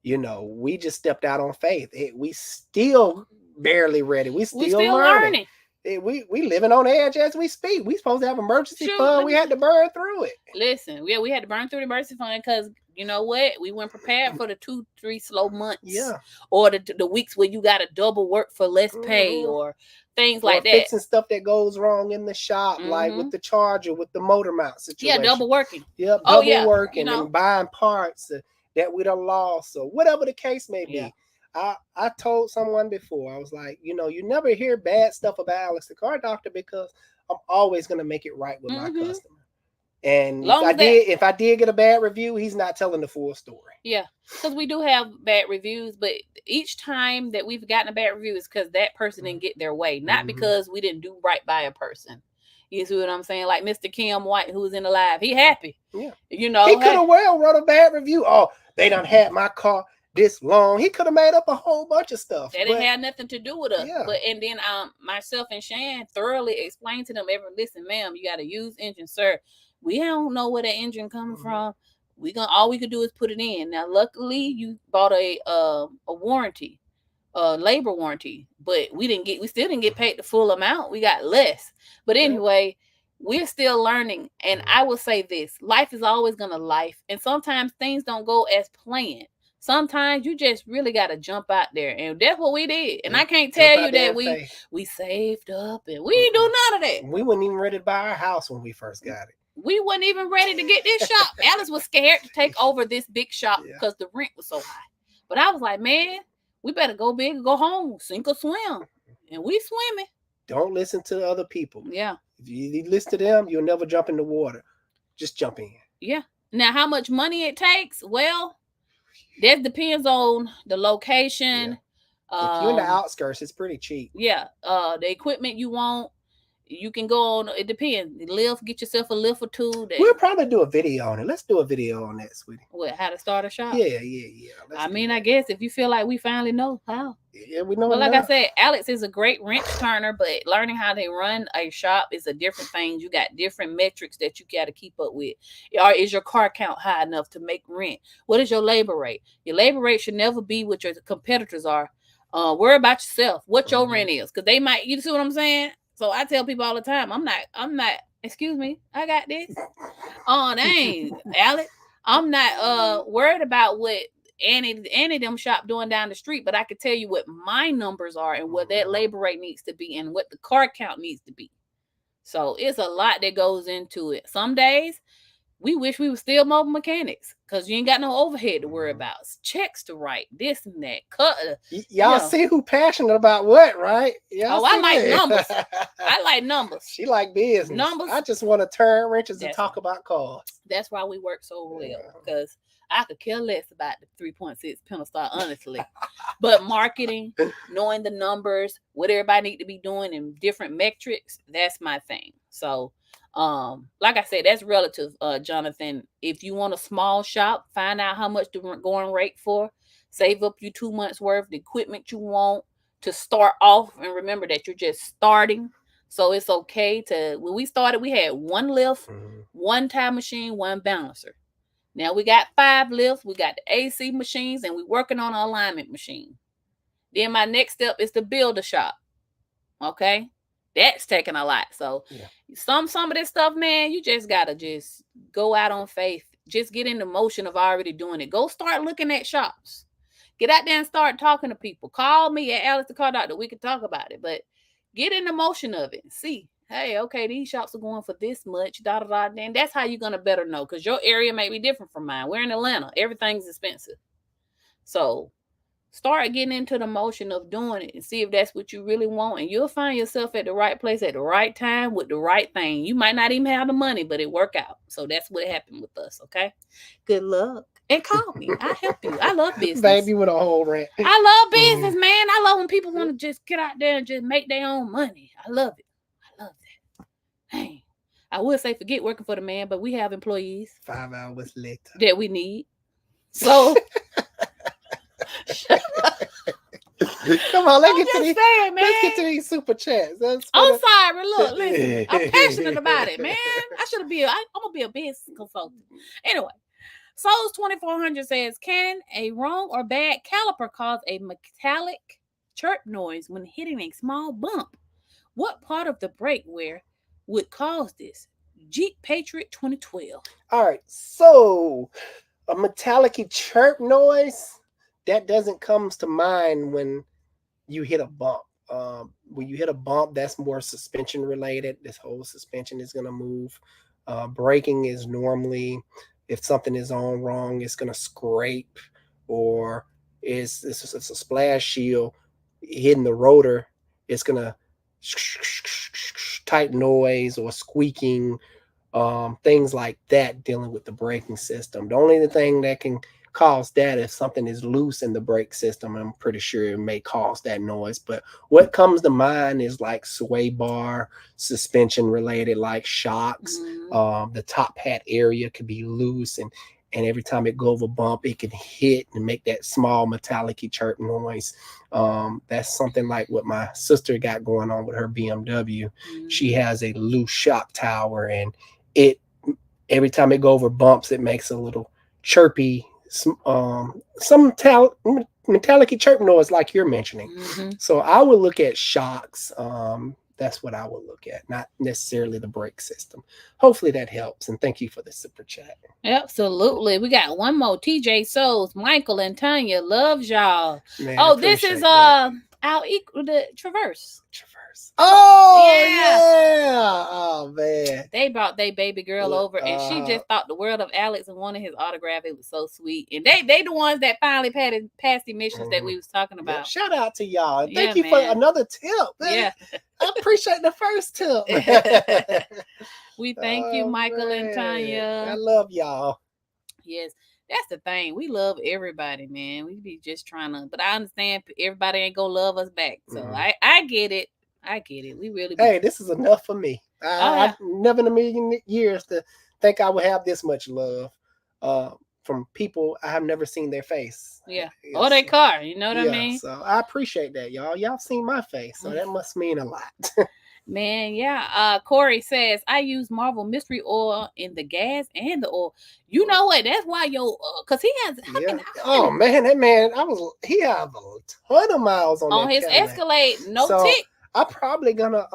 We just stepped out on faith. We still barely ready. We still learning. We living on edge as we speak. We supposed to have emergency fund. We had to burn through it. Listen, we had to burn through the emergency fund because you know what? We weren't prepared for the 2-3 slow months. Yeah. Or the weeks where you got to double work for less pay or things like that. Fixing stuff that goes wrong in the shop, like with the charger, with the motor mount situation. Yeah, double working. Yep, double working and buying parts that we done lost or whatever the case may be. Yeah. I told someone before, I was like, you never hear bad stuff about Alex the Car Doctor because I'm always going to make it right with my customer. And if I did get a bad review, he's not telling the full story. Yeah, because we do have bad reviews, but each time that we've gotten a bad review is because that person didn't get their way, not because we didn't do right by a person. You see what I'm saying? Like Mr. Kim White, who was in the live, he happy. Yeah, he could have wrote a bad review. Oh, they done had my car this long. He could have made up a whole bunch of stuff. That didn't have nothing to do with us. Yeah. And then myself and Shan thoroughly explained to them, listen, ma'am, you got to use engine, sir. We don't know where the engine coming from. All we could do is put it in. Now, luckily, you bought a warranty, labor warranty, but we still didn't get paid the full amount. We got less. But anyway, we're still learning. And I will say this: life is always gonna life, and sometimes things don't go as planned. Sometimes you just really gotta jump out there, and that's what we did. And I can't tell you that we saved up and we didn't do none of that. We weren't even ready to buy our house when we first got it. We wasn't even ready to get this shop. Alice was scared to take over this big shop because the rent was so high. But I was like, man, we better go big and go home, sink or swim. And we swimming. Don't listen to other people. Yeah. If you listen to them, you'll never jump in the water. Just jump in. Yeah. Now, how much money it takes? Well, that depends on the location. If you're in the outskirts, it's pretty cheap. Yeah. The equipment you want. You can go on, it depends. Get yourself a lift or two. We'll probably do a video on it. Let's do a video on that, sweetie. What, how to start a shop? Yeah. I guess if you feel like we finally know how. Yeah, we know. But like I said, Alex is a great wrench turner, but learning how to run a shop is a different thing. You got different metrics that you got to keep up with. Or is your car count high enough to make rent? What is your labor rate? Your labor rate should never be what your competitors are. Worry about yourself. What your rent is, because they might. You see what I'm saying? So I tell people all the time, I'm not, excuse me, I got this. Dang, Alex. I'm not worried about what Annie them shop doing down the street, but I can tell you what my numbers are and what that labor rate needs to be and what the car count needs to be. So it's a lot that goes into it. Some days we wish we were still mobile mechanics because you ain't got no overhead to worry about. Checks to write, this and that. Y'all see who passionate about what, right? I like numbers. I like numbers. She like business. Numbers. I just want to turn wrenches and talk about cars. That's why we work so well, because I could care less about the 3.6 Pentastar, honestly. But marketing, knowing the numbers, what everybody need to be doing and different metrics, that's my thing. So like I said, that's relative, Jonathan. If you want a small shop, find out how much the going rate for, save up you 2 months worth, the equipment you want to start off, and remember that you're just starting. So it's okay to, when we started, we had one lift, one time machine, one balancer. Now we got 5 lifts, we got the AC machines, and we're working on an alignment machine. Then my next step is to build a shop. Okay? That's taking a lot. So some of this stuff, man, you just gotta just go out on faith. Just get in the motion of already doing it. Go start looking at shops. Get out there and start talking to people. Call me at Alex the Car Doctor. We can talk about it. But get in the motion of it. See, hey, okay, these shops are going for this much. And that's how you're gonna better know, because your area may be different from mine. We're in Atlanta. Everything's expensive. So start getting into the motion of doing it and see if that's what you really want. And you'll find yourself at the right place at the right time with the right thing. You might not even have the money, but it work out. So that's what happened with us, okay? Good luck. And call me. I help you. I love business. Baby with a whole rant. I love business, man. I love when people want to just get out there and just make their own money. I love it. I love that. Hey, I would say forget working for the man, but we have employees. 5 hours later. That we need. So... Come on, let's get to these super chats. I'm sorry. Look, listen, I'm passionate about it, man. I'm gonna be a business consultant. Anyway, Souls 2400 says, can a wrong or bad caliper cause a metallic chirp noise when hitting a small bump? What part of the brake wear would cause this? Jeep Patriot 2012. All right, so a metallic chirp noise, that doesn't come to mind when you hit a bump. When you hit a bump, that's more suspension related. This whole suspension is going to move. Braking is normally, if something is on wrong, it's going to scrape, or it's a splash shield hitting the rotor. It's going to type noise or squeaking, things like that, dealing with the braking system. The only thing that can cause that if something is loose in the brake system, I'm pretty sure it may cause that noise. But what comes to mind is like sway bar, suspension related, like shocks. The top hat area could be loose, and every time it go over a bump, it can hit and make that small metallic chirp noise. That's something like what my sister got going on with her BMW. She has a loose shock tower, and it Every time it go over bumps, it makes a little chirpy, some metallic chirp noise like you're mentioning. Mm-hmm. So I would look at shocks. That's what I would look at, not necessarily the brake system. Hopefully that helps, and thank you for the super chat. Absolutely. We got one more. TJ Souls, Michael and Tanya loves y'all. Man, Oh, this is appreciate that. our equal the Traverse. Oh Yeah. yeah. Oh man. They brought their baby girl over, and she just thought the world of Alex and wanted his autograph. It was so sweet, and they the ones that finally passed the missions that we was talking about. Yeah, shout out to y'all. Yeah, Thank you man. for another tip. Man. Yeah. I appreciate the first tip. We thank you, Michael and Tanya. I love y'all. Yes, that's the thing. We love everybody, man. We be just trying to, but I understand everybody ain't gonna love us back. So I get it. I get it. We really. Hey, this is enough for me. Yeah. I never in a million years to think I would have this much love from people I have never seen their face. Yeah. Or their car. You know what I Yeah, mean? so I appreciate that, y'all. Y'all seen my face, so that must mean a lot. Man, yeah. Corey says I use Marvel Mystery Oil in the gas and the oil. You know what? That's why cause he has. Oh man, that man, he has a ton of miles on his Cadillac. Escalade. No tick. I'm probably gonna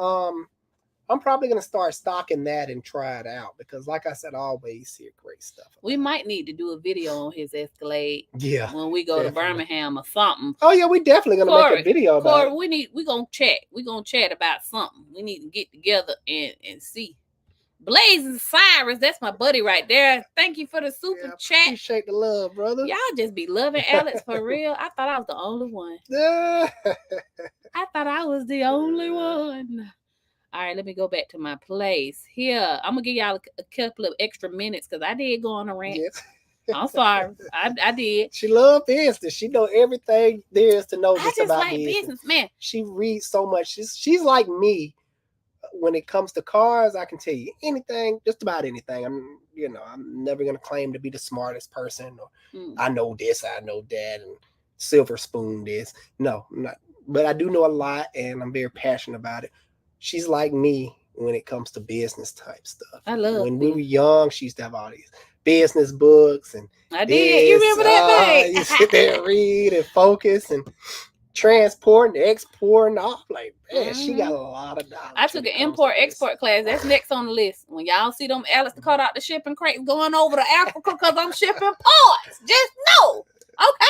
start stocking that and try it out because, like I said, I always hear great stuff. We might need to do a video on his Escalade. Yeah, when we go to Birmingham or something. Oh yeah, we definitely gonna make a video about it. We gonna chat. We gonna chat about something. We need to get together and see. Blazing Cyrus, that's my buddy right there. Thank you for the super chat. Appreciate the love, brother. Y'all just be loving Alex for real. I thought I was the only one. I thought I was the only one. All right, let me go back to my place. Here, I'm going to give y'all a couple of extra minutes because I did go on a rant. Yes. I'm sorry. I did. She loves business. She know everything there is to know just about like business, man. She reads so much. She's like me. When it comes to cars, I can tell you anything, just about anything. I'm never going to claim to be the smartest person or I know this, I know that, and silver spoon this. No, I'm not. But I do know a lot, and I'm very passionate about it. She's like me when it comes to business type stuff. I love when we were young, she used to have all these business books and I did. You remember that day? You sit there and read and focus and transport and export and all. Like, man, she got a lot of knowledge. I took an import-export class. That's next on the list. When y'all see them Alex to cut out the shipping crates going over to Africa because I'm shipping parts. Just know. Okay?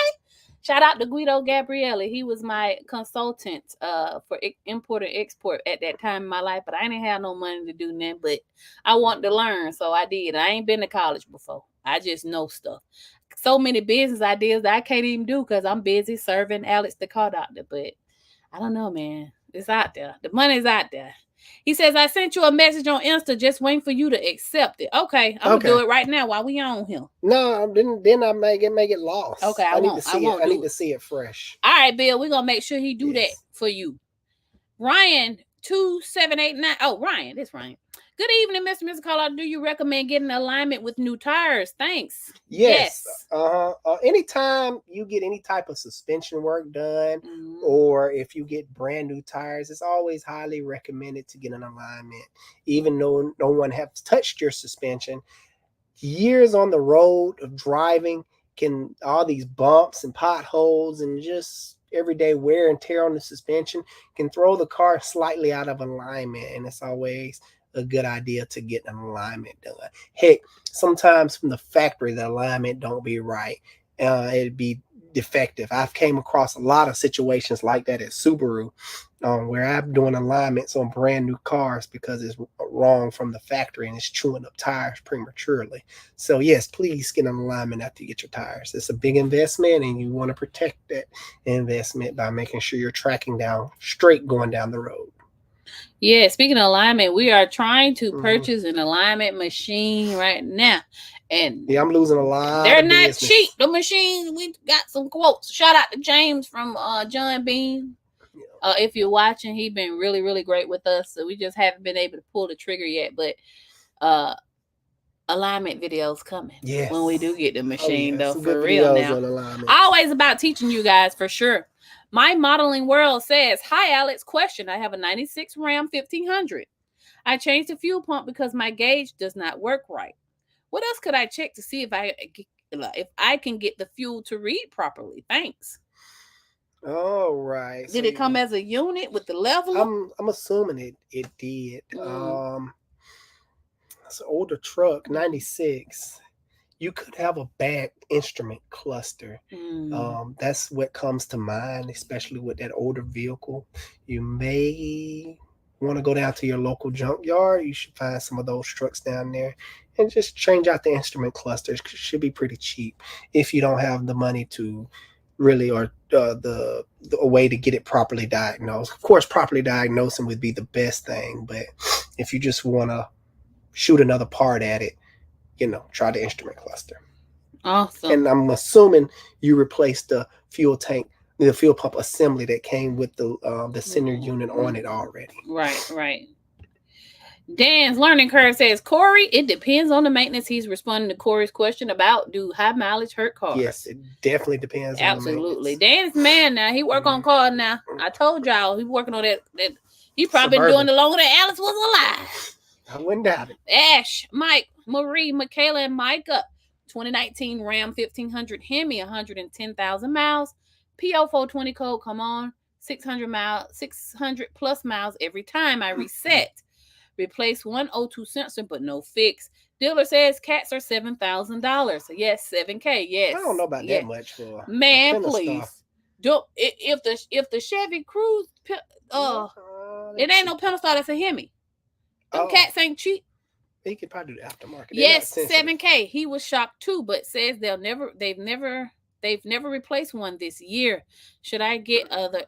Shout out to Guido Gabrielli. He was my consultant for import and export at that time in my life, but I didn't have no money to do nothing, but I wanted to learn, so I did. I ain't been to college before. I just know stuff. So many business ideas that I can't even do because I'm busy serving Alex the car doctor, but I don't know, man. It's out there. The money's out there. He says, I sent you a message on Insta, just waiting for you to accept it. Okay, I'm going to do it right now while we on here. No, then I may get lost. Okay, I need to see it fresh. All right, Bill, we're going to make sure he do that for you. Ryan, 2789. Oh, Ryan, this Ryan. Good evening, Mr. Carlisle. Do you recommend getting alignment with new tires? Thanks. Yes. Anytime you get any type of suspension work done, or if you get brand new tires, it's always highly recommended to get an alignment. Even though no one has touched your suspension, years on the road of driving all these bumps and potholes and just everyday wear and tear on the suspension can throw the car slightly out of alignment, and it's always a good idea to get an alignment done. Heck, sometimes from the factory the alignment don't be right. It'd be defective. I've came across a lot of situations like that at Subaru, where I'm doing alignments on brand new cars because it's wrong from the factory and it's chewing up tires prematurely. So yes, please get an alignment after you get your tires. It's a big investment, and you want to protect that investment by making sure you're tracking down straight going down the road. Yeah, speaking of alignment, we are trying to purchase an alignment machine right now. And yeah, I'm losing a lot. They're not cheap. The machines, we got some quotes. Shout out to James from John Bean. If you're watching, he's been really, really great with us. So we just haven't been able to pull the trigger yet. But alignment videos coming. Yes. When we do get the machine, though, for real now. Always about teaching you guys, for sure. My Modeling World says, hi, Alex. Question. I have a 96 Ram 1500. I changed the fuel pump because my gauge does not work right. What else could I check to see if I can get the fuel to read properly? Thanks. All right. Did it come as a unit with the leveler? I'm assuming it did. Mm. It's an older truck, 96. You could have a bad instrument cluster. That's what comes to mind, especially with that older vehicle. You may want to go down to your local junkyard. You should find some of those trucks down there and just change out the instrument clusters. It should be pretty cheap if you don't have the money to really, or the a way to get it properly diagnosed. Of course, properly diagnosing would be the best thing, but if you just want to shoot another part at it, try the instrument cluster. Awesome. And I'm assuming you replaced the fuel pump assembly that came with the center unit on it already. Right. Dan's learning curve says, Corey, it depends on the maintenance. He's responding to Corey's question about, do high mileage hurt cars? Yes, it definitely depends. Absolutely. Dan's man now. He work on cars now. I told y'all he working on that. He probably been doing it longer than Alice was alive. I wouldn't doubt it. Ash, Mike, Marie, Michaela, and Micah. 2019 Ram 1500 Hemi, 110,000 miles. PO 420 code, come on. 600 plus miles every time I reset. Replace one O2 sensor, but no fix. Dealer says cats are $7,000. Yes, $7K. Yes. I don't know about that much for man. Please, don't. If the Chevy Cruze, it ain't no Pentastar. That's a Hemi. Them cats ain't cheap. He could probably do the aftermarket. Yes, $7K. He was shocked too, but says they've never replaced one this year. Should I get the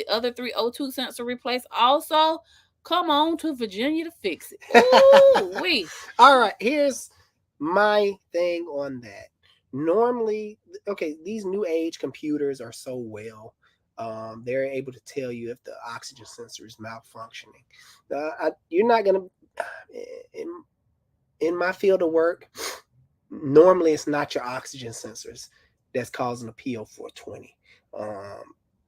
other 3 O2 sensor replaced also? Come on to Virginia to fix it. Ooh, wee. All right, here's my thing on that. Normally, these new age computers are so well. They're able to tell you if the oxygen sensor is malfunctioning. You're not going to, in my field of work, normally it's not your oxygen sensors that's causing a PO 420.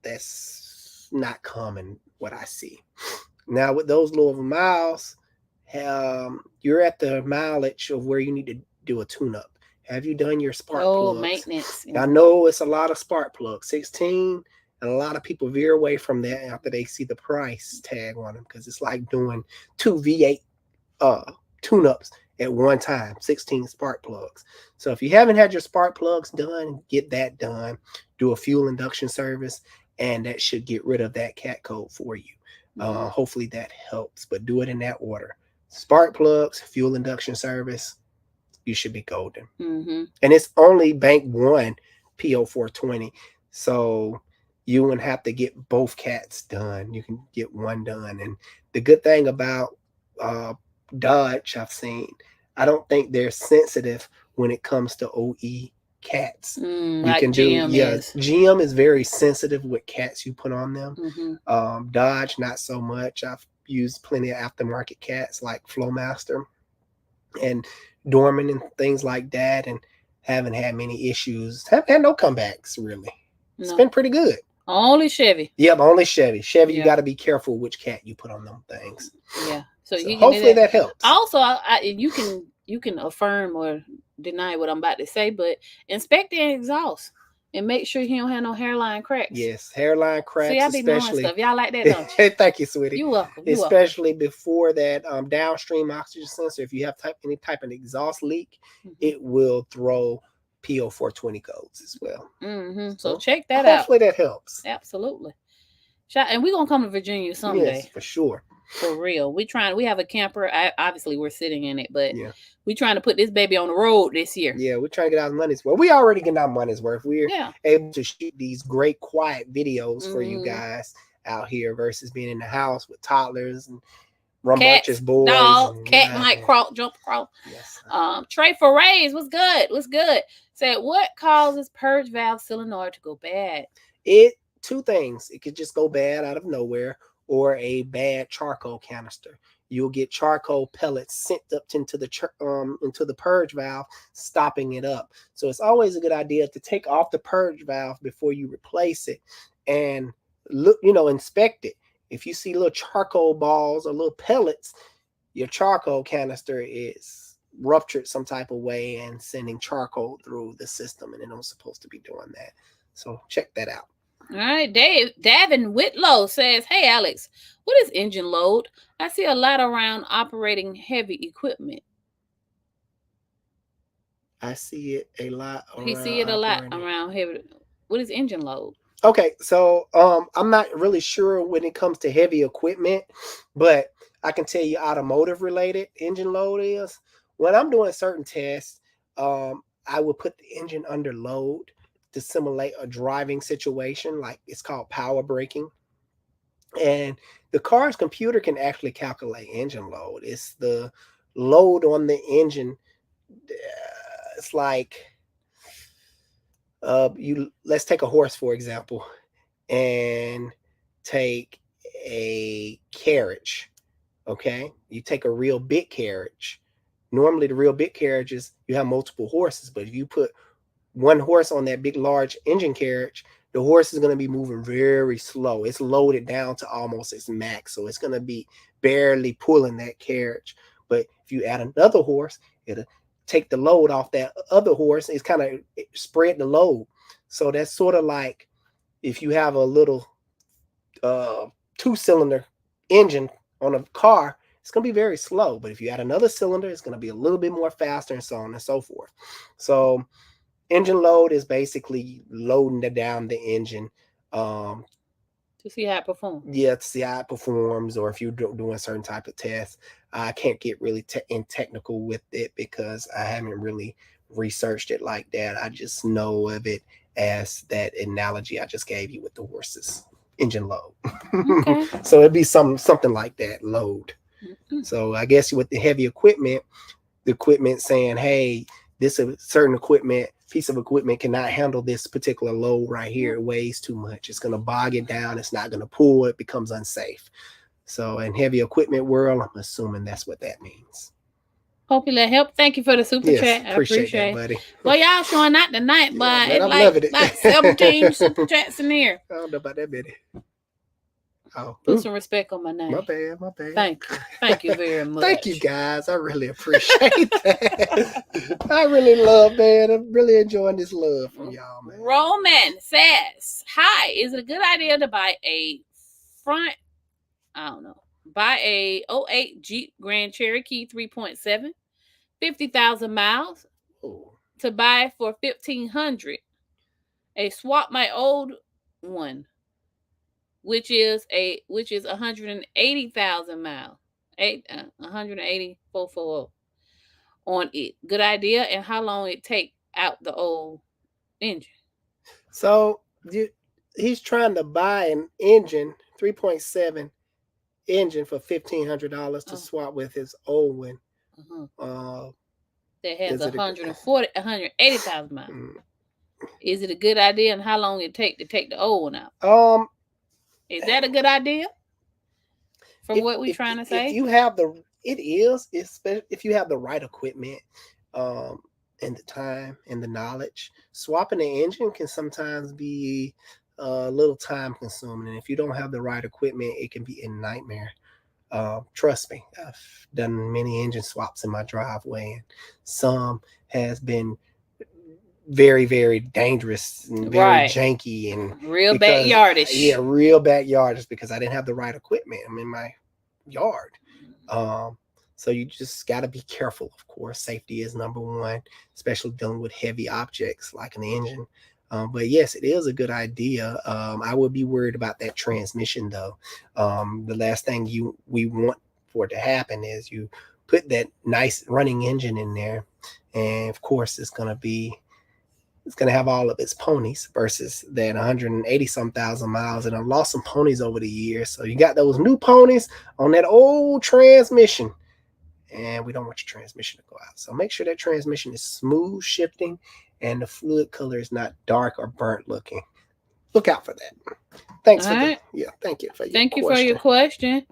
That's not common what I see. Now with those low miles, you're at the mileage of where you need to do a tune-up. Have you done your spark plugs? Maintenance. I know it's a lot of spark plugs, 16, and a lot of people veer away from that after they see the price tag on them because it's like doing 2 V8 tune-ups at one time, 16 spark plugs. So if you haven't had your spark plugs done, get that done. Do a fuel induction service, and that should get rid of that cat code for you. Hopefully that helps, but do it in that order. Spark plugs, fuel induction service, you should be golden. And it's only bank 1 PO 420. So you wouldn't have to get both cats done. You can get one done. And the good thing about Dodge, I've seen, I don't think they're sensitive when it comes to OE cats. You like can do, GM is. GM is very sensitive with cats you put on them. Dodge, not so much. I've used plenty of aftermarket cats like Flowmaster and Dorman and things like that, and haven't had many issues. Haven't had no comebacks really. It's been pretty good. Only Chevy. Yep, only Chevy. You got to be careful which cat you put on them things. Yeah. So hopefully that helps. Also, you can affirm or deny what I'm about to say, but inspect the exhaust and make sure you don't have no hairline cracks. Yes, hairline cracks. See, I be knowing stuff. Y'all like that, don't you? Thank you, sweetie. You're welcome. Especially before that downstream oxygen sensor. If you have any type of exhaust leak, it will throw PO 420 codes as well. So check that out. Hopefully that helps. Absolutely. And we're gonna come to Virginia someday. Yes, for sure. For real. We have a camper. Obviously we're sitting in it, but we're trying to put this baby on the road this year. Yeah, we're trying to get our money's worth. We already getting our money's worth. We're able to shoot these great quiet videos for you guys out here versus being in the house with toddlers and rambunctious boys. Cat might jump across. Yes. Trey Forays, what's good? Said, what causes purge valve solenoid to go bad? Two things. It could just go bad out of nowhere, or a bad charcoal canister. You'll get charcoal pellets sent up into the purge valve, stopping it up. So it's always a good idea to take off the purge valve before you replace it and look, inspect it. If you see little charcoal balls or little pellets, your charcoal canister is ruptured some type of way and sending charcoal through the system, and it don't supposed to be doing that. So check that out. All right, Davin Whitlow says, "Hey Alex, what is engine load? I see a lot around operating heavy equipment." I see it a lot He around see it a lot operating. around heavy. What is engine load? Okay, so I'm not really sure when it comes to heavy equipment, but I can tell you automotive related engine load is when I'm doing certain tests. I would put the engine under load to simulate a driving situation, like it's called power braking. And the car's computer can actually calculate engine load. It's the load on the engine. It's like you let's take a horse for example, and take a carriage. Okay, you take a real big carriage. Normally, the real big carriages you have multiple horses, but if you put one horse on that big large engine carriage, the horse is going to be moving very slow. It's loaded down to almost its max, so it's going to be barely pulling that carriage. But if you add another horse, it'll take the load off that other horse. It's kind of spread the load. So that's sort of like if you have a little 2-cylinder engine on a car, it's going to be very slow. But if you add another cylinder, it's going to be a little bit more faster, and so on and so forth. So engine load is basically loading down the engine To see how it performs. yeah, to see how it performs, or if you're doing a certain type of test. I can't get really technical with it because I haven't really researched it like that. I just know of it as that analogy I just gave you with the horses, engine load. Okay. So it'd be something like that, load. Mm-hmm. So I guess with the heavy equipment, the equipment saying, hey, this certain piece of equipment cannot handle this particular load right here. It weighs too much. It's going to bog it down. It's not going to pull. It becomes unsafe. So in heavy equipment world, I'm assuming that's what that means. Hope you let help. Thank you for the super chat. I appreciate that, it. buddy. Well, y'all showing out tonight, but man, it's I'm like loving it. like 17 super chats in here. I don't know about that, Betty. Oh, put some respect on my name. My bad. Thank you very much. Thank you, guys. I really appreciate that. I really love, man. I'm really enjoying this love from y'all, man. Roman says, "Hi, is it a good idea to buy a buy a 08 Jeep Grand Cherokee 3.7, 50,000 miles, to buy for $1,500, a swap my old one, which is 180,000 miles, 180,440 on it. Good idea, and how long it take out the old engine?" So he's trying to buy an engine, 3.7 engine for $1,500 to swap with his old one. That has 180,000 miles. Is it a good idea, and how long it take to take the old one out? Is that a good idea? From what we're trying to say, if you have it is, especially if you have the right equipment, and the time and the knowledge. Swapping the engine can sometimes be a little time consuming, and if you don't have the right equipment, it can be a nightmare. Trust me, I've done many engine swaps in my driveway, and some has been very, very dangerous and very janky and real backyardish. Yeah, real backyardish because I didn't have the right equipment. I'm in my yard. So you just got to be careful, of course. Safety is number one, especially dealing with heavy objects like an engine. But yes, it is a good idea. I would be worried about that transmission, though. The last thing we want for it to happen is you put that nice running engine in there, and of course it's going to have all of its ponies versus that 180 some thousand miles. And I've lost some ponies over the years. So you got those new ponies on that old transmission, and we don't want your transmission to go out. So make sure that transmission is smooth shifting and the fluid color is not dark or burnt looking. Look out for that. Thanks for thank you for your question.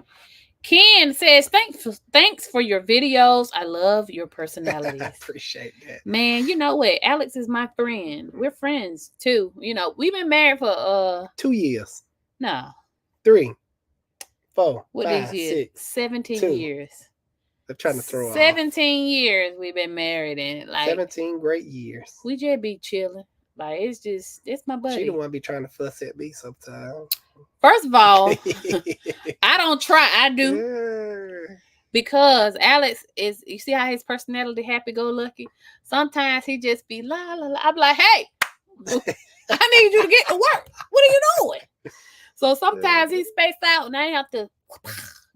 Ken says, thanks for your videos. I love your personalities. I appreciate that. Man, you know what? Alex is my friend. We're friends too. You know, we've been married for 2 years. No. 3, 4. What 5, these years? 6, 17 2. years. I'm trying to throw 17 years we've been married, and like 17 great years. we just be chilling. Like it's my buddy. She the one be trying to fuss at me sometimes. First of all, I don't try. I do. Because Alex is, you see how his personality happy-go-lucky? Sometimes he just be la la la. I'm like, hey, I need you to get to work. What are you doing? So sometimes he's spaced out and I have to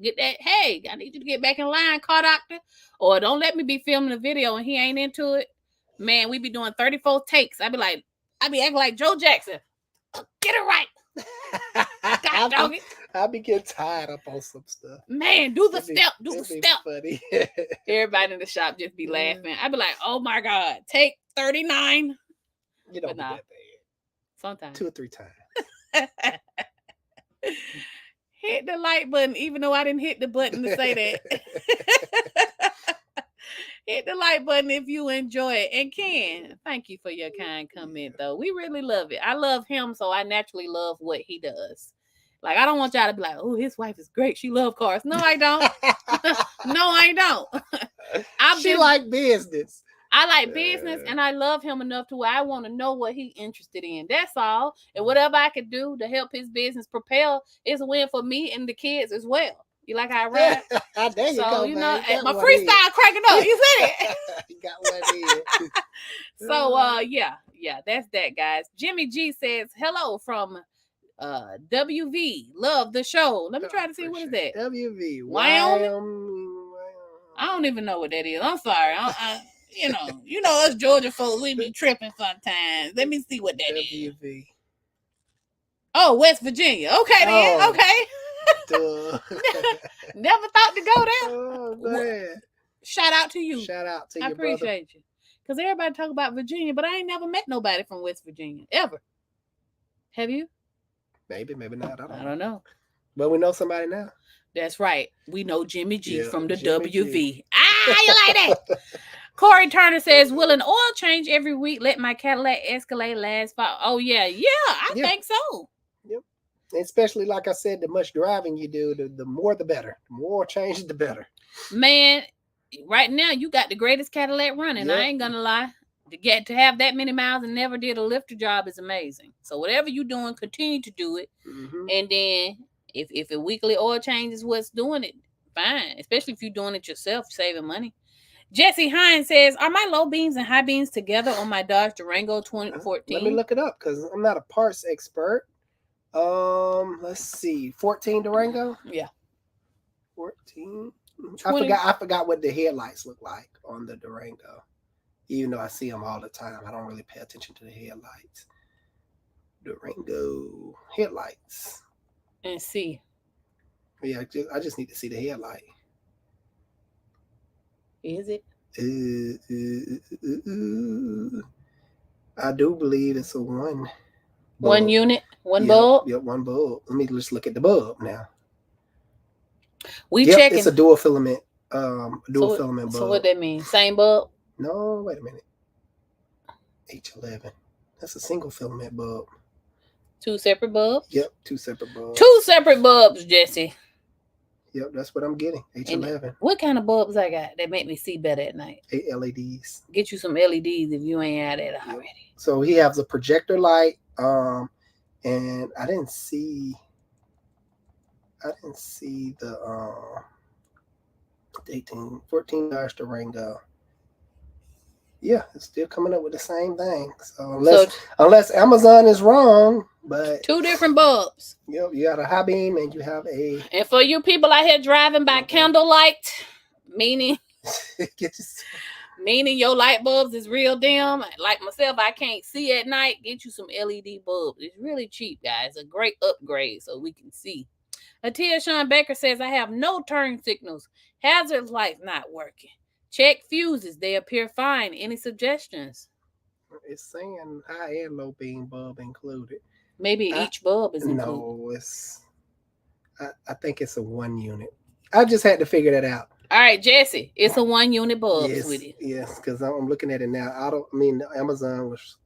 get that, hey, I need you to get back in line, car doctor. Or don't let me be filming a video and he ain't into it. Man, we be doing 34 takes. I be acting like Joe Jackson. Get it right. God dog it. I be getting tied up on some stuff. Man, do the step. Funny. Everybody in the shop just be laughing. I be like, oh my God, take 39. You don't be that bad. Sometimes. 2 or 3 times. Hit the like button, even though I didn't hit the button to say that. Hit the like button if you enjoy it. And Ken, thank you for your kind comment, though. We really love it. I love him, so I naturally love what he does. Like, I don't want y'all to be like, oh, his wife is great. She loves cars. No, I don't. No, I don't. She like business. I like business, and I love him enough to where I want to know what he's interested in. That's all. And whatever I could do to help his business propel is a win for me and the kids as well. You like how I ride? There you so, go, you know, man. my freestyle cracking up. You see it? You got one in. So, yeah, that's that, guys. Jimmy G says, hello from WV. Love the show. Let me try to see what is that. WV. Wyoming? I don't even know what that is. I'm sorry. You know us Georgia folks, we be tripping sometimes. Let me see what that is. WV. Oh, West Virginia. Okay, then. Okay. Never thought to go there. Oh, man. Shout out to you. Shout out to you, I appreciate you. Because everybody talk about Virginia, but I ain't never met nobody from West Virginia. Ever. Have you? Maybe not. I don't know. But we know somebody now. That's right. We know Jimmy G from the Jimmy WV. G. You like that? Corey Turner says, will an oil change every week let my Cadillac Escalade last 5? Oh, yeah. Yeah, I think so. Yep. Especially, like I said, the much driving you do, the more the better. The more change, the better. Man, right now, you got the greatest Cadillac running. Yep. I ain't going to lie. To have that many miles and never did a lifter job is amazing. So whatever you're doing, continue to do it. Mm-hmm. And then if a weekly oil change is what's doing it, fine. Especially if you're doing it yourself, saving money. Jesse Hines says, are my low beams and high beams together on my Dodge Durango 2014? Let me look it up because I'm not a parts expert. Let's see. 14 Durango? Yeah. 14. I forgot what the headlights look like on the Durango. Even though I see them all the time, I don't really pay attention to the headlights. Durango headlights. And see. Yeah, I just need to see the headlight. Is it? I do believe it's a one. One unit? One bulb? Yep, one bulb. Let me just look at the bulb now. We checking. It's a dual filament. Filament bulb. So what that mean? Same bulb? No, wait a minute. H11. That's a single filament bulb. 2 separate bulbs? Yep, 2 separate bulbs. 2 separate bulbs, Jesse. Yep, that's what I'm getting. H11. And what kind of bulbs I got that make me see better at night? 8 LEDs. Get you some LEDs if you ain't had that already. So he has a projector light. And I didn't see the 14 Durango. Yeah, it's still coming up with the same thing. So unless Amazon is wrong, but 2 different bulbs. Yep, you got a high beam and you have a. And for you people out here driving by candlelight, meaning your light bulbs is real dim. Like myself, I can't see at night. Get you some LED bulbs. It's really cheap, guys. A great upgrade so we can see. Atia Sean Baker says, I have no turn signals. Hazard lights not working. Check fuses. They appear fine. Any suggestions? It's saying high and low beam bulb included. Maybe each bulb is included. No, I think it's a 1 unit. I just had to figure that out. All right, Jesse, it's a 1 unit bulb, sweetie. Yes, because I'm looking at it now. Amazon was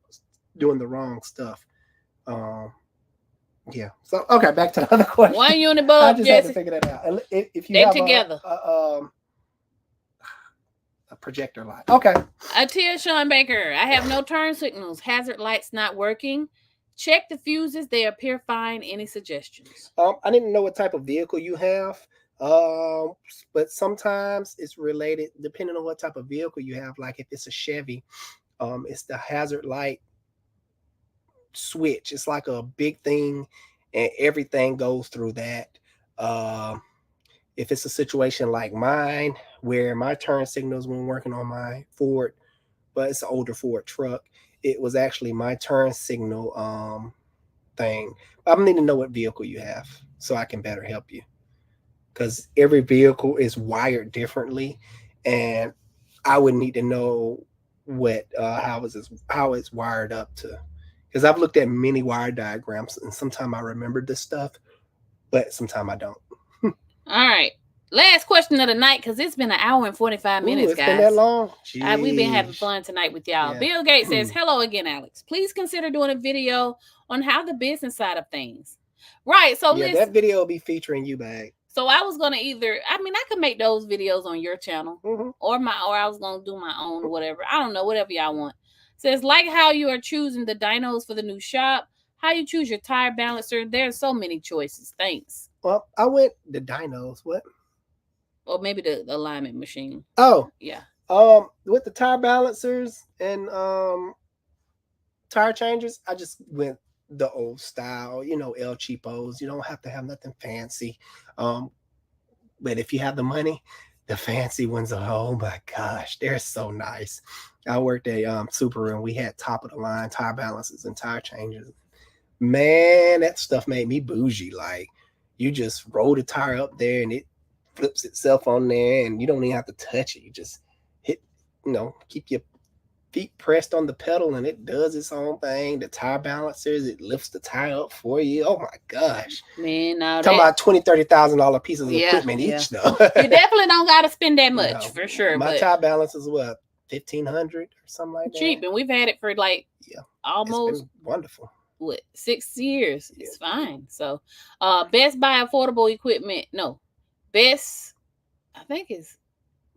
doing the wrong stuff. Yeah. So, okay, back to the other question. 1 unit bulb, I just had to figure that out. If you they're have together. projector light. Okay. Tia Sean Baker, I have no turn signals. Hazard lights not working. Check the fuses. They appear fine. Any suggestions? I didn't know what type of vehicle you have. Um, but sometimes it's related depending on what type of vehicle you have. Like if it's a Chevy, it's the hazard light switch. It's like a big thing, and everything goes through that. Um, if it's a situation like mine, where my turn signals when working on my Ford, but it's an older Ford truck, it was actually my turn signal thing. I need to know what vehicle you have so I can better help you, because every vehicle is wired differently, and I would need to know what how it's wired up to, because I've looked at many wire diagrams and sometimes I remember this stuff, but sometimes I don't. All right. Last question of the night, because it's been an hour and 45 minutes, it's guys. been that long. We've been having fun tonight with y'all. Yeah. Bill Gates says, hello again, Alex. Please consider doing a video on how the business side of things. Right. So yeah, that video will be featuring you, bag. So I was gonna I could make those videos on your channel, or I was gonna do my own or whatever. I don't know, whatever y'all want. Says, like how you are choosing the dynos for the new shop, how you choose your tire balancer. There's so many choices. Thanks. Well, I went the dynos. What? Or maybe the alignment machine. Oh, yeah. With the tire balancers and tire changers, I just went the old style, El Cheapos. You don't have to have nothing fancy. But if you have the money, the fancy ones are, oh my gosh, they're so nice. I worked at Subaru, and we had top of the line tire balancers and tire changers. Man, that stuff made me bougie. Like, you just roll the tire up there and it flips itself on there, and you don't even have to touch it. You just hit, keep your feet pressed on the pedal, and it does its own thing. The tire balancers, it lifts the tire up for you. Oh my gosh, man! Talking about $20,000-$30,000 pieces of equipment each, though. You definitely don't got to spend that much for sure. My tire balance is what, $1,500 or something like that. Cheap, and we've had it for almost it's been wonderful. 6 years. Yeah. It's fine. So, Best Buy affordable equipment. No, best. I think it's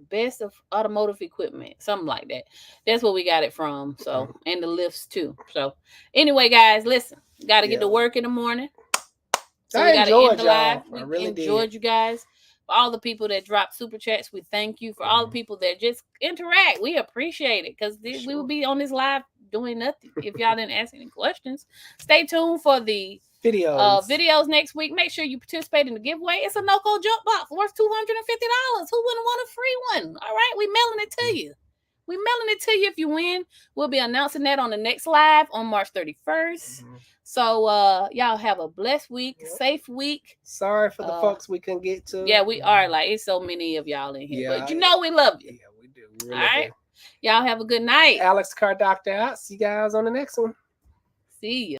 best of automotive equipment, something like that. That's what we got it from. So, and the lifts too. So, anyway, guys, listen, got to get to work in the morning. So I enjoyed y'all. I really enjoyed you guys. For all the people that drop super chats, we thank you. For all the people that just interact, we appreciate it, because we would be on this live doing nothing if y'all didn't ask any questions. Stay tuned for the videos next week. Make sure you participate in the giveaway. It's a no-code jump box worth $250. Who wouldn't want a free one? All right, we mailing it to you. If you win. We'll be announcing that on the next live on March 31st. So y'all have a blessed week, safe week. Sorry for the folks we couldn't get to. Yeah, we are. It's so many of y'all in here. But we love you. Yeah, we do. We really all right. Do. Y'all have a good night. Alex Car Doctor out. See you guys on the next one. See ya.